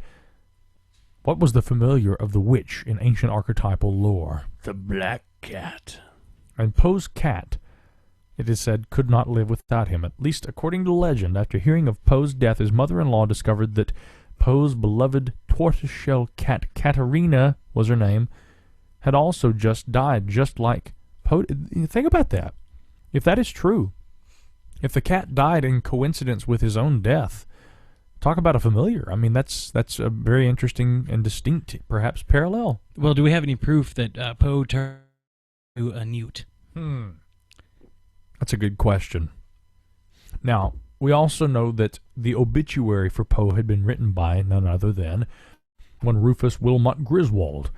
B: What was the familiar of the witch in ancient archetypal lore?
T: The black cat.
B: And Poe's cat, it is said, could not live without him. At least according to legend, after hearing of Poe's death, his mother-in-law discovered that Poe's beloved tortoiseshell cat, Katerina was her name, had also just died, just like Poe. Think about that. If that is true, if the cat died in coincidence with his own death, talk about a familiar. I mean, that's a very interesting and distinct, perhaps, parallel.
D: Well, do we have any proof that Poe turned to a newt?
B: That's a good question. Now, we also know that the obituary for Poe had been written by none other than one Rufus Wilmot Griswold,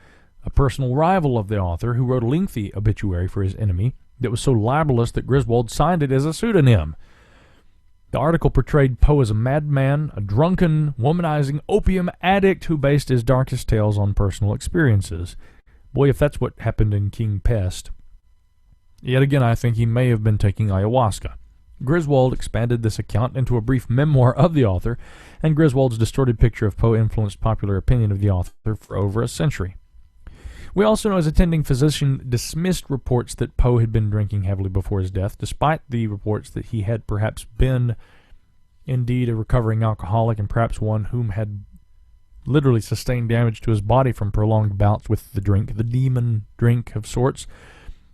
B: a personal rival of the author, who wrote a lengthy obituary for his enemy that was so libelous that Griswold signed it as a pseudonym. The article portrayed Poe as a madman, a drunken, womanizing opium addict who based his darkest tales on personal experiences. Boy, if that's what happened in King Pest. Yet again, I think he may have been taking ayahuasca. Griswold expanded this account into a brief memoir of the author, and Griswold's distorted picture of Poe influenced popular opinion of the author for over a century. We also know his attending physician dismissed reports that Poe had been drinking heavily before his death, despite the reports that he had perhaps been indeed a recovering alcoholic and perhaps one whom had literally sustained damage to his body from prolonged bouts with the drink, the demon drink of sorts.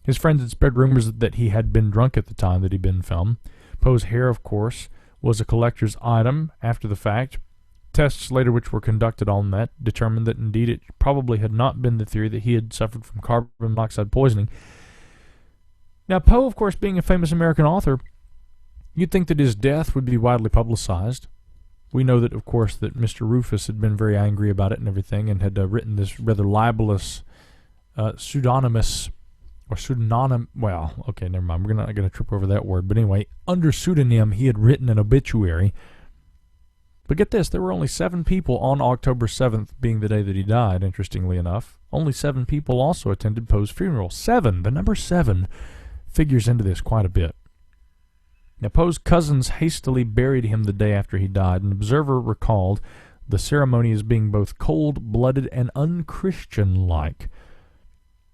B: His friends had spread rumors that he had been drunk at the time that he'd been filmed. Poe's hair, of course, was a collector's item after the fact. Tests later which were conducted on that determined that indeed it probably had not been the theory that he had suffered from carbon monoxide poisoning. Now, Poe, of course, being a famous American author, you'd think that his death would be widely publicized. We know that, of course, that Mr. Rufus had been very angry about it and everything and had written this rather libelous pseudonymous, or pseudonym, well, okay, never mind, we're not going to trip over that word, but anyway, under pseudonym, he had written an obituary. But get this, there were only 7 people on October 7th, being the day that he died, interestingly enough. Only 7 people also attended Poe's funeral. 7, the number 7, figures into this quite a bit. Now, Poe's cousins hastily buried him the day after he died. An observer recalled the ceremony as being both cold-blooded and unchristian-like.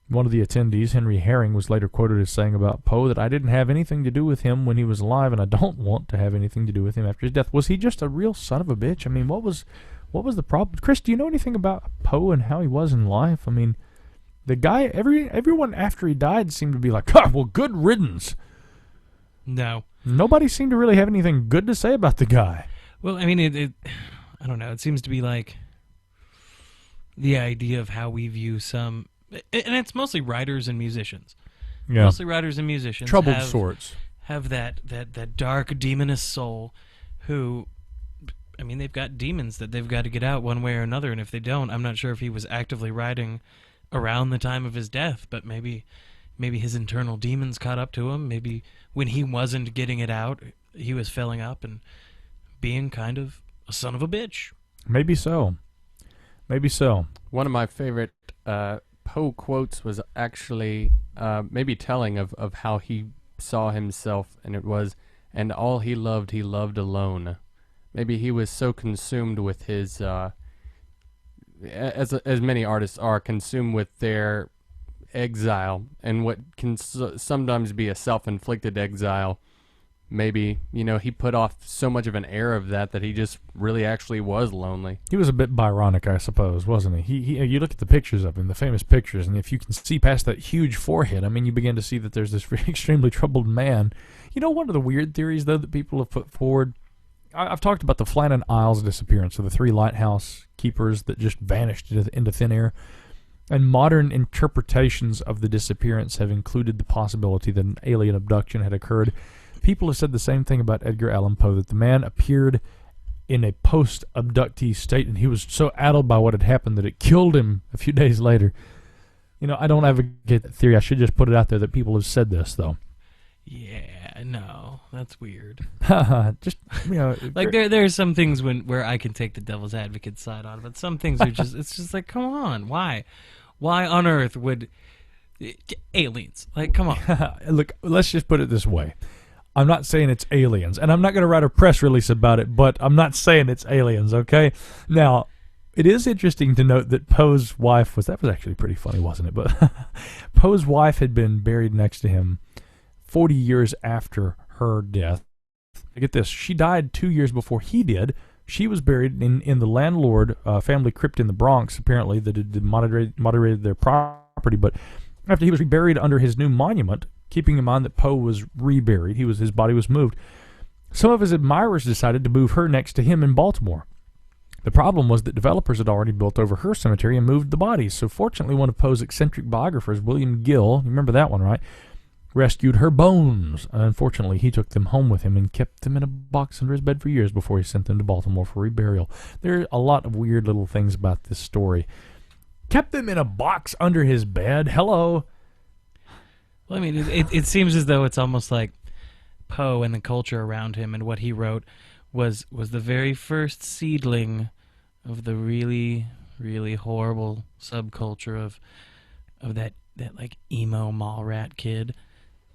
B: One of the attendees, Henry Herring, was later quoted as saying about Poe that I didn't have anything to do with him when he was alive, and I don't want to have anything to do with him after his death. Was he just a real son of a bitch? I mean, what was the problem? Chris, do you know anything about Poe and how he was in life? I mean, the guy, everyone after he died seemed to be like, well, good riddance.
D: No.
B: Nobody seemed to really have anything good to say about the guy.
D: Well, I mean, I don't know. It seems to be like the idea of how we view some... And it's mostly writers and musicians.
B: Yeah.
D: Mostly writers and musicians.
B: Troubled sorts.
D: Have that dark demonous soul who, I mean, they've got demons that they've got to get out one way or another, and if they don't, I'm not sure if he was actively writing around the time of his death, but maybe his internal demons caught up to him. Maybe when he wasn't getting it out, he was filling up and being kind of a son of a bitch.
B: Maybe so. Maybe so.
C: One of my favorite Poe quotes was actually maybe telling of how he saw himself, and it was, and all he loved alone. Maybe he was so consumed with his, as many artists are, consumed with their exile, and what can sometimes be a self-inflicted exile. maybe, he put off so much of an air of that he just really actually was lonely.
B: He was a bit Byronic, I suppose, wasn't he? You look at the pictures of him, the famous pictures, and if you can see past that huge forehead, I mean, you begin to see that there's this extremely troubled man. One of the weird theories, though, that people have put forward, I've talked about the Flannan Isles disappearance of the 3 lighthouse keepers that just vanished into thin air. And modern interpretations of the disappearance have included the possibility that an alien abduction had occurred. People have said the same thing about Edgar Allan Poe, that the man appeared in a post-abductee state, and he was so addled by what had happened that it killed him a few days later. I don't advocate that theory. I should just put it out there that people have said this, though.
D: Yeah, no, that's weird.
B: Just,
D: like there's some things where I can take the devil's advocate side on, but some things are just, it's just like, come on, why on earth would aliens, like, come on.
B: Look, let's just put it this way. I'm not saying it's aliens, and I'm not going to write a press release about it, but I'm not saying it's aliens, okay? Now, it is interesting to note that Poe's wife that was actually pretty funny, wasn't it? But Poe's wife had been buried next to him 40 years after her death. Get this, she died 2 years before he did. She was buried in the landlord family crypt in the Bronx, apparently, that had moderated their property. But after he was reburied under his new monument, keeping in mind that Poe was reburied, his body was moved, some of his admirers decided to move her next to him in Baltimore. The problem was that developers had already built over her cemetery and moved the bodies. So fortunately, one of Poe's eccentric biographers, William Gill, you remember that one, right? Rescued her bones. Unfortunately, he took them home with him and kept them in a box under his bed for years before he sent them to Baltimore for reburial. There are a lot of weird little things about this story. Kept them in a box under his bed? Hello?
D: Well, I mean, it seems as though it's almost like Poe and the culture around him and what he wrote was the very first seedling of the really, really horrible subculture of that like emo mall rat kid.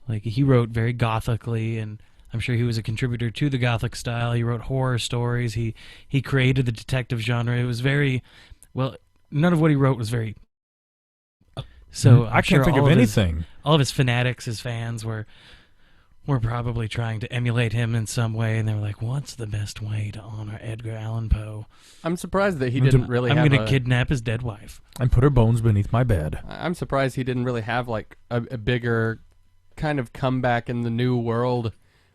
D: Like, he wrote very gothically, and I'm sure he was a contributor to the gothic style. He wrote horror stories. He created the detective genre. It was very, well, none of what he wrote was very... So
B: I can't think of anything.
D: All of his fanatics, his fans, were probably trying to emulate him in some way, and they were like, what's the best way to honor Edgar Allan Poe?
C: I'm surprised that he didn't really
D: I'm going to kidnap his dead wife.
B: And put her bones beneath my bed.
C: I'm surprised he didn't really have, like, a bigger kind of comeback in the new world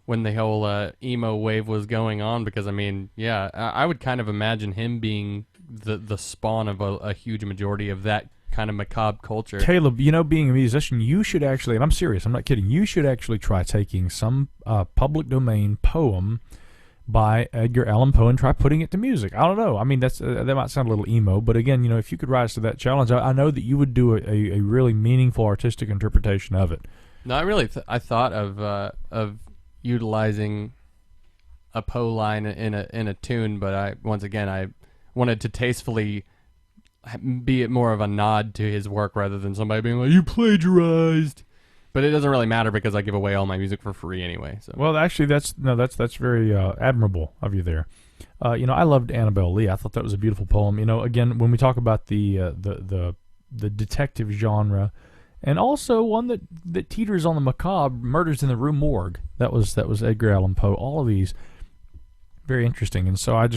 C: when the whole emo wave was going on, because, I mean, yeah, I would kind of imagine him being the spawn of a huge majority of that kind of macabre culture.
B: Caleb, being a musician, you should actually, and I'm serious, I'm not kidding, you should actually try taking some public domain poem by Edgar Allan Poe and try putting it to music. I don't know. I mean, that might sound a little emo, but again, if you could rise to that challenge, I know that you would do a really meaningful artistic interpretation of it.
C: No, I thought of utilizing a Poe line in a tune, but I wanted to tastefully be it more of a nod to his work rather than somebody being like, you plagiarized. But it doesn't really matter because I give away all my music for free anyway. So.
B: Well, actually, that's very admirable of you there. I loved Annabelle Lee. I thought that was a beautiful poem. Again, when we talk about the detective genre, and also one that teeters on the macabre, Murders in the Rue Morgue. That was Edgar Allan Poe. All of these very interesting. And so I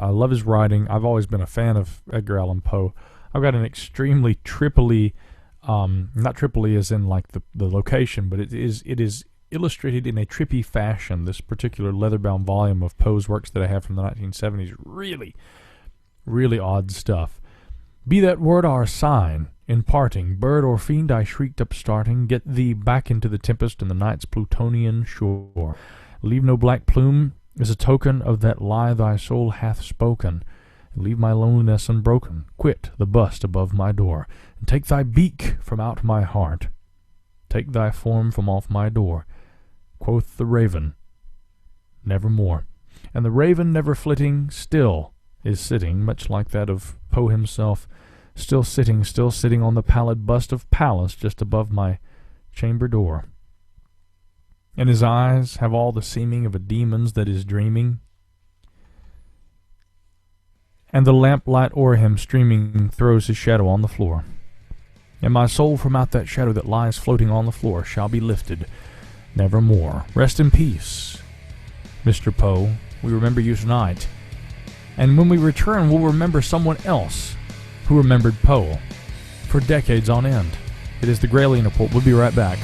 B: love his writing. I've always been a fan of Edgar Allan Poe. I've got an extremely Tripoli, not Tripoli as in like the location, but it is illustrated in a trippy fashion. This particular leather-bound volume of Poe's works that I have from the 1970s, really, really odd stuff. Be that word our sign, in parting, bird or fiend I shrieked upstarting, get thee back into the tempest and the night's Plutonian shore. Leave no black plume as a token of that lie thy soul hath spoken, and leave my loneliness unbroken. Quit the bust above my door, and take thy beak from out my heart. Take thy form from off my door. Quoth the raven, nevermore. And the raven, never flitting, still is sitting, much like that of Poe himself, still sitting on the pallid bust of Pallas just above my chamber door. And his eyes have all the seeming of a demon's that is dreaming, and the lamplight o'er him streaming throws his shadow on the floor. And my soul from out that shadow that lies floating on the floor shall be lifted, nevermore. Rest in peace, Mr. Poe. We remember you tonight. And when we return, we'll remember someone else who remembered Poe for decades on end. It is the Gralien Report. We'll be right back.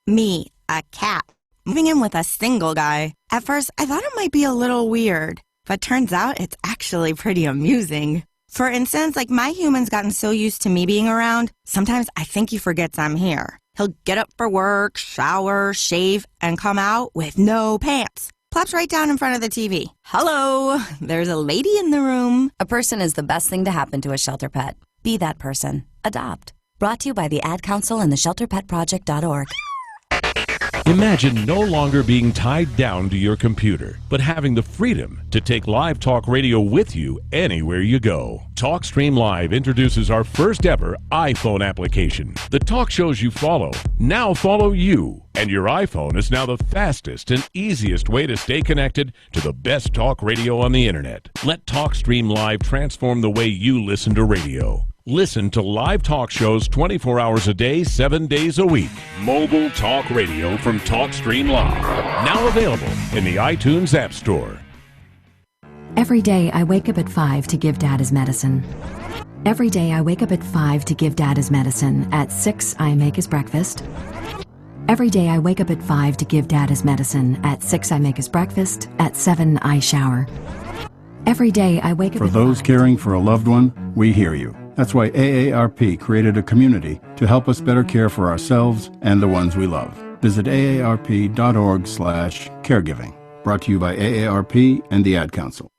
G: Me, a cat, moving in with a single guy. At first, I thought it might be a little weird, but turns out it's actually pretty amusing. For instance, like my human's gotten so used to me being around, sometimes I think he forgets I'm here. He'll get up for work, shower, shave, and come out with no pants. Plops right down in front of the TV. Hello, there's a lady in the room.
E: A person is the best thing to happen to a shelter pet. Be that person. Adopt. Brought to you by the Ad Council and the ShelterPetProject.org.
V: Imagine no longer being tied down to your computer, but having the freedom to take live talk radio with you anywhere you go. TalkStream Live introduces our first ever iPhone application. The talk shows you follow now follow you, and your iPhone is now the fastest and easiest way to stay connected to the best talk radio on the internet. Let TalkStream Live transform the way you listen to radio. Listen to live talk shows 24 hours a day, 7 days a week. Mobile talk radio from TalkStream Live. Now available in the iTunes App Store.
E: Every day I wake up at 5 to give Dad his medicine. Every day I wake up at 5 to give Dad his medicine. At 6 I make his breakfast. Every day I wake up at 5 to give Dad his medicine. At 6 I make his breakfast. At 7 I shower. Every day I wake up
F: For
E: at
F: those
E: 5.
F: caring for a loved one, we hear you. That's why AARP created a community to help us better care for ourselves and the ones we love. Visit aarp.org/caregiving. Brought to you by AARP and the Ad Council.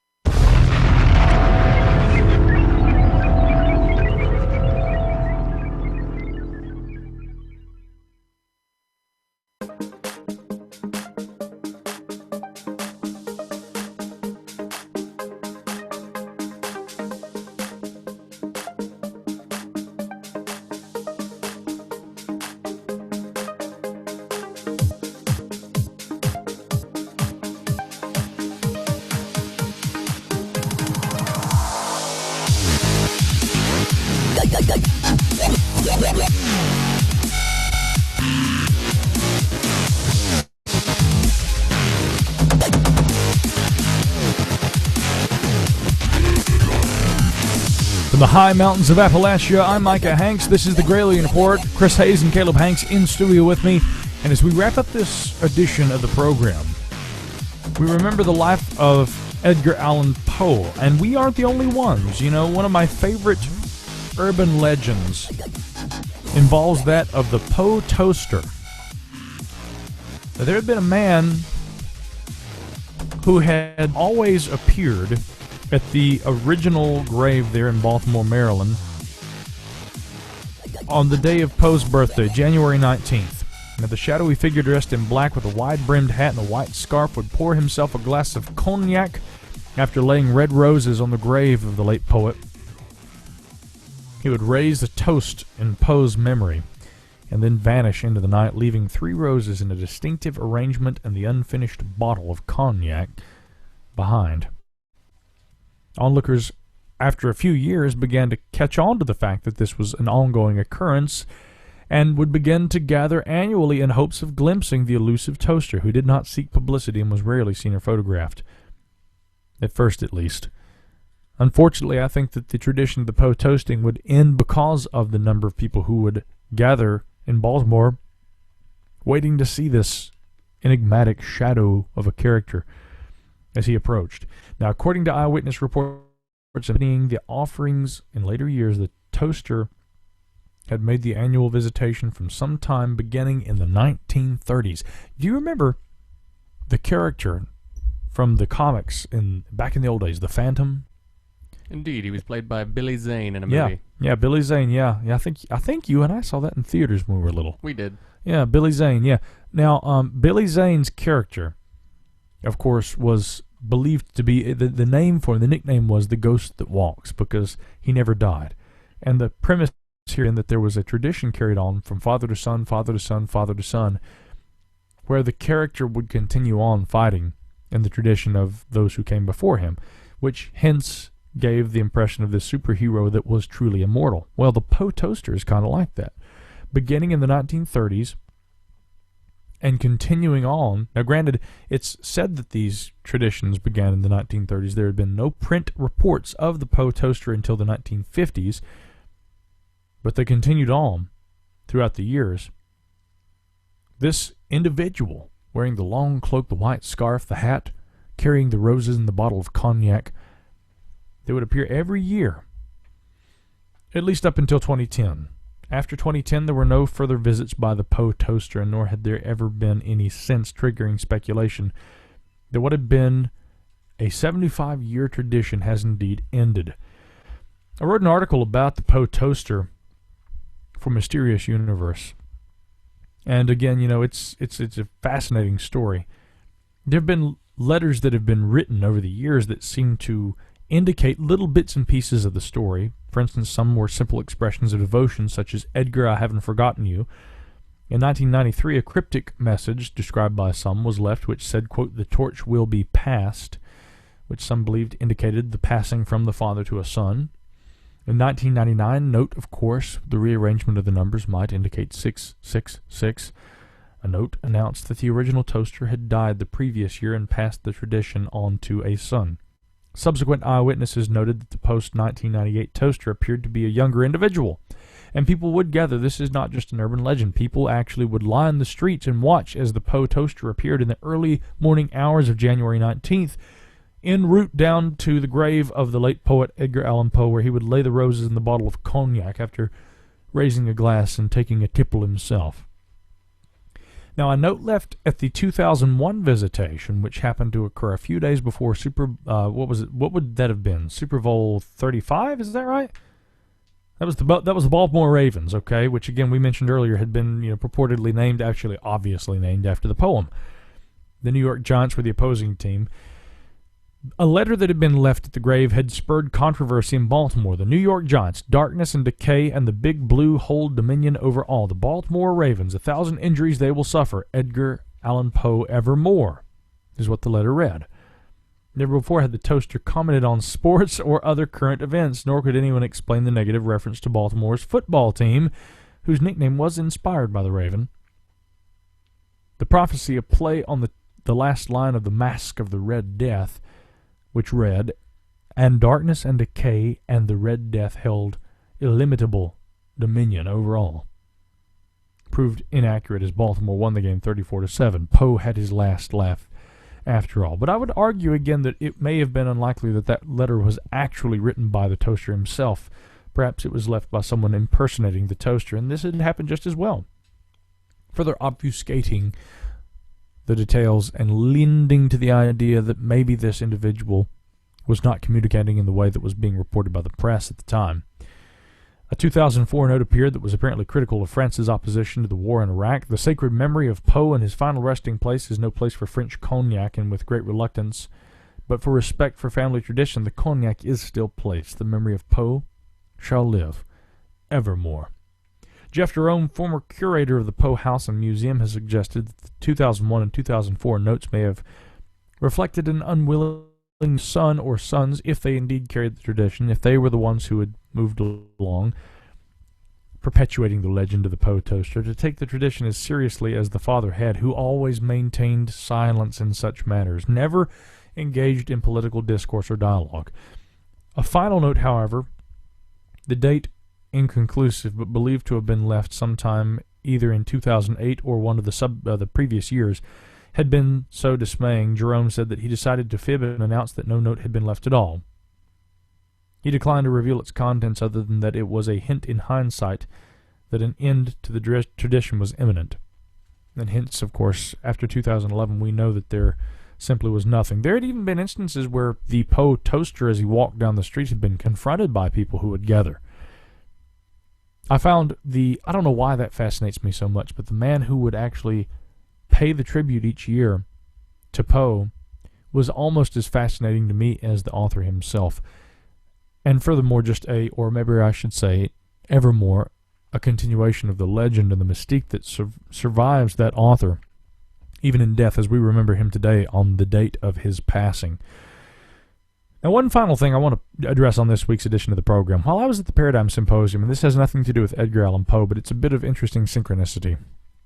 B: From the high mountains of Appalachia, I'm Micah Hanks. This is the Gralien Report. Chris Hayes and Caleb Hanks in studio with me. And as we wrap up this edition of the program, we remember the life of Edgar Allan Poe. And we aren't the only ones. You know, one of my favorite urban legends involves that of the Poe Toaster. Now, there had been a man who had always appeared at the original grave there in Baltimore, Maryland, on the day of Poe's birthday, January 19th. Now, the shadowy figure dressed in black with a wide-brimmed hat and a white scarf would pour himself a glass of cognac after laying red roses on the grave of the late poet. He would raise a toast in Poe's memory and then vanish into the night, leaving 3 roses in a distinctive arrangement and the unfinished bottle of cognac behind. Onlookers, after a few years, began to catch on to the fact that this was an ongoing occurrence and would begin to gather annually in hopes of glimpsing the elusive toaster, who did not seek publicity and was rarely seen or photographed. At first, at least. Unfortunately, I think that the tradition of the Poe toasting would end because of the number of people who would gather in Baltimore waiting to see this enigmatic shadow of a character as he approached. Now, according to eyewitness reports accompanying the offerings in later years, the toaster had made the annual visitation from some time beginning in the 1930s. Do you remember the character from the comics back in the old days, the Phantom?
C: Indeed, he was played by Billy Zane in a movie.
B: Yeah, Billy Zane. Yeah. I think you and I saw that in theaters when we were little.
C: We did.
B: Yeah, Billy Zane. Yeah. Now, Billy Zane's character, of course, was believed to be the name for him. The nickname was the Ghost That Walks because he never died, and the premise herein that there was a tradition carried on from father to son, father to son, father to son, where the character would continue on fighting in the tradition of those who came before him, which hence gave the impression of this superhero that was truly immortal. Well, the Poe Toaster is kind of like that. Beginning in the 1930s and continuing on, now granted, it's said that these traditions began in the 1930s. There had been no print reports of the Poe Toaster until the 1950s, but they continued on throughout the years. This individual, wearing the long cloak, the white scarf, the hat, carrying the roses and the bottle of cognac, they would appear every year, at least up until 2010. After 2010, there were no further visits by the Poe Toaster, nor had there ever been any since, triggering speculation that what had been a 75-year tradition has indeed ended. I wrote an article about the Poe Toaster for Mysterious Universe. And again, you know, it's a fascinating story. There have been letters that have been written over the years that seem to indicate little bits and pieces of the story. For instance, some more simple expressions of devotion, such as, "Edgar, I haven't forgotten you." In 1993, a cryptic message, described by some, was left which said, quote, "The torch will be passed," which some believed indicated the passing from the father to a son. In 1999, note, of course, the rearrangement of the numbers might indicate 666. A note announced that the original toaster had died the previous year and passed the tradition on to a son. Subsequent eyewitnesses noted that the post-1998 toaster appeared to be a younger individual, and people would gather this is not just an urban legend. People actually would line the streets and watch as the Poe Toaster appeared in the early morning hours of January 19th, en route down to the grave of the late poet Edgar Allan Poe, where he would lay the roses in the bottle of cognac after raising a glass and taking a tipple himself. Now, a note left at the 2001 visitation, which happened to occur a few days before what would that have been? Super Bowl 35, is that right? That was the Baltimore Ravens, okay, which again we mentioned earlier had been, you know, purportedly named, actually obviously named after the poem. The New York Giants were the opposing team. A letter that had been left at the grave had spurred controversy in Baltimore. The New York Giants, darkness and decay, and the big blue hold dominion over all. The Baltimore Ravens, 1,000 injuries they will suffer. Edgar Allan Poe evermore, is what the letter read. Never before had the toaster commented on sports or other current events, nor could anyone explain the negative reference to Baltimore's football team, whose nickname was inspired by the Raven. The prophecy, a play on the last line of the Masque of the Red Death, which read, "And darkness and decay and the Red Death held illimitable dominion over all," proved inaccurate as Baltimore won the game 34-7. Poe had his last laugh after all. But I would argue again that it may have been unlikely that that letter was actually written by the toaster himself. Perhaps it was left by someone impersonating the toaster, and this had happened just as well, further obfuscating the details and lending to the idea that maybe this individual was not communicating in the way that was being reported by the press at the time. A 2004 note appeared that was apparently critical of France's opposition to the war in Iraq. The sacred memory of Poe and his final resting place is no place for French cognac, and with great reluctance, but for respect for family tradition, the cognac is still placed. The memory of Poe shall live evermore. Jeff Jerome, former curator of the Poe House and Museum, has suggested that the 2001 and 2004 notes may have reflected an unwilling son or sons, if they indeed carried the tradition, if they were the ones who had moved along, perpetuating the legend of the Poe Toaster, to take the tradition as seriously as the father had, who always maintained silence in such matters, never engaged in political discourse or dialogue. A final note, however, the date inconclusive, but believed to have been left sometime either in 2008 or one of the previous years, had been so dismaying, Jerome said that he decided to fib and announce that no note had been left at all. He declined to reveal its contents other than that it was a hint in hindsight that an end to the tradition was imminent. And hence, of course, after 2011, we know that there simply was nothing. There had even been instances where the Poe Toaster, as he walked down the street, had been confronted by people who would gather. I found I don't know why that fascinates me so much, but the man who would actually pay the tribute each year to Poe was almost as fascinating to me as the author himself. And furthermore, or maybe I should say, evermore, a continuation of the legend and the mystique that survives that author, even in death, as we remember him today on the date of his passing. Now, one final thing I want to address on this week's edition of the program. While I was at the Paradigm Symposium, and this has nothing to do with Edgar Allan Poe, but it's a bit of interesting synchronicity.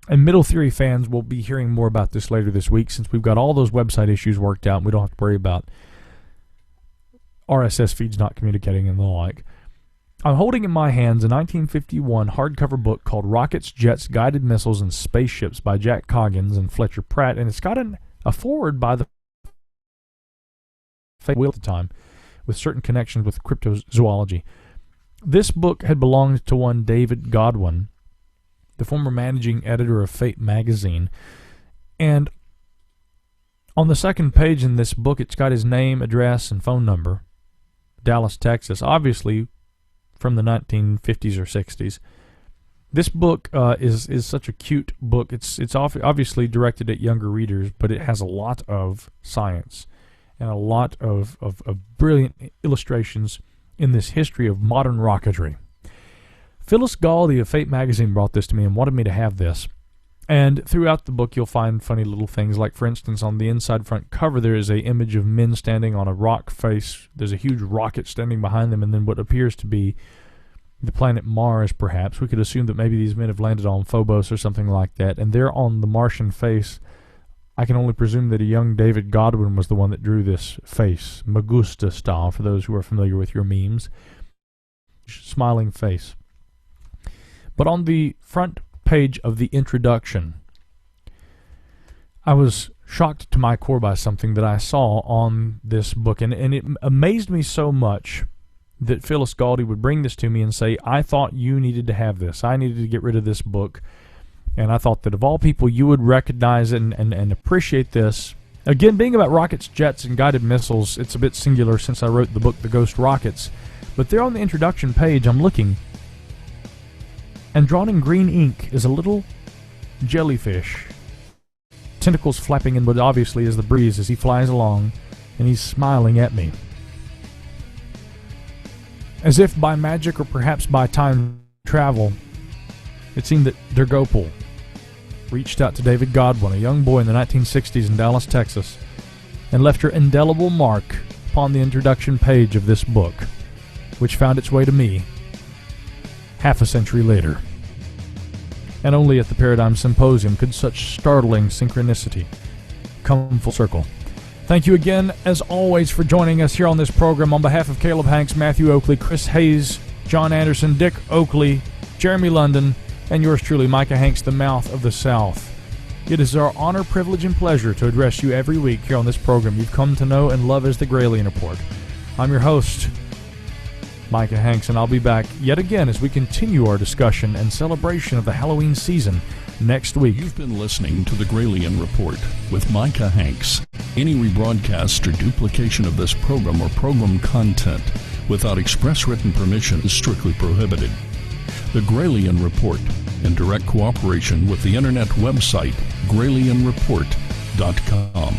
B: And Middle Theory fans will be hearing more about this later this week, since we've got all those website issues worked out and we don't have to worry about RSS feeds not communicating and the like. I'm holding in my hands a 1951 hardcover book called Rockets, Jets, Guided Missiles, and Spaceships by Jack Coggins and Fletcher Pratt, and it's got a foreword by the wheel at the time, with certain connections with cryptozoology. This book had belonged to one David Godwin, the former managing editor of Fate magazine, and on the second page in this book, it's got his name, address, and phone number, Dallas, Texas, obviously from the 1950s or 60s. This book is such a cute book. It's obviously directed at younger readers, but it has a lot of science and a lot of brilliant illustrations in this history of modern rocketry. Phyllis Galdi of Fate magazine brought this to me and wanted me to have this. And throughout the book, you'll find funny little things, like, for instance, on the inside front cover, there is an image of men standing on a rock face. There's a huge rocket standing behind them, and then what appears to be the planet Mars, perhaps. We could assume that maybe these men have landed on Phobos or something like that, and there on the Martian face, I can only presume that a young David Godwin was the one that drew this face, Magusta style, for those who are familiar with your memes. Smiling face. But on the front page of the introduction, I was shocked to my core by something that I saw on this book, and it amazed me so much that Phyllis Galdi would bring this to me and say, I thought you needed to have this. I needed to get rid of this book. And I thought that of all people, you would recognize and appreciate this. Again, being about rockets, jets, and guided missiles, it's a bit singular since I wrote the book, The Ghost Rockets. But there on the introduction page, I'm looking, and drawn in green ink is a little jellyfish. Tentacles flapping in what obviously is the breeze as he flies along, and he's smiling at me. As if by magic or perhaps by time travel, it seemed that Der Gopal reached out to David Godwin, a young boy in the 1960s in Dallas, Texas, and left her indelible mark upon the introduction page of this book, which found its way to me half a century later. And only at the Paradigm Symposium could such startling synchronicity come full circle. Thank you again, as always, for joining us here on this program. On behalf of Caleb Hanks, Matthew Oakley, Chris Hayes, John Anderson, Dick Oakley, Jeremy London, and yours truly, Micah Hanks, the Mouth of the South. It is our honor, privilege, and pleasure to address you every week here on this program you've come to know and love as the Gralien Report. I'm your host, Micah Hanks, and I'll be back yet again as we continue our discussion and celebration of the Halloween season next week.
A: You've been listening to the Gralien Report with Micah Hanks. Any rebroadcast or duplication of this program or program content without express written permission is strictly prohibited. The Gralien Report, in direct cooperation with the internet website gralienreport.com.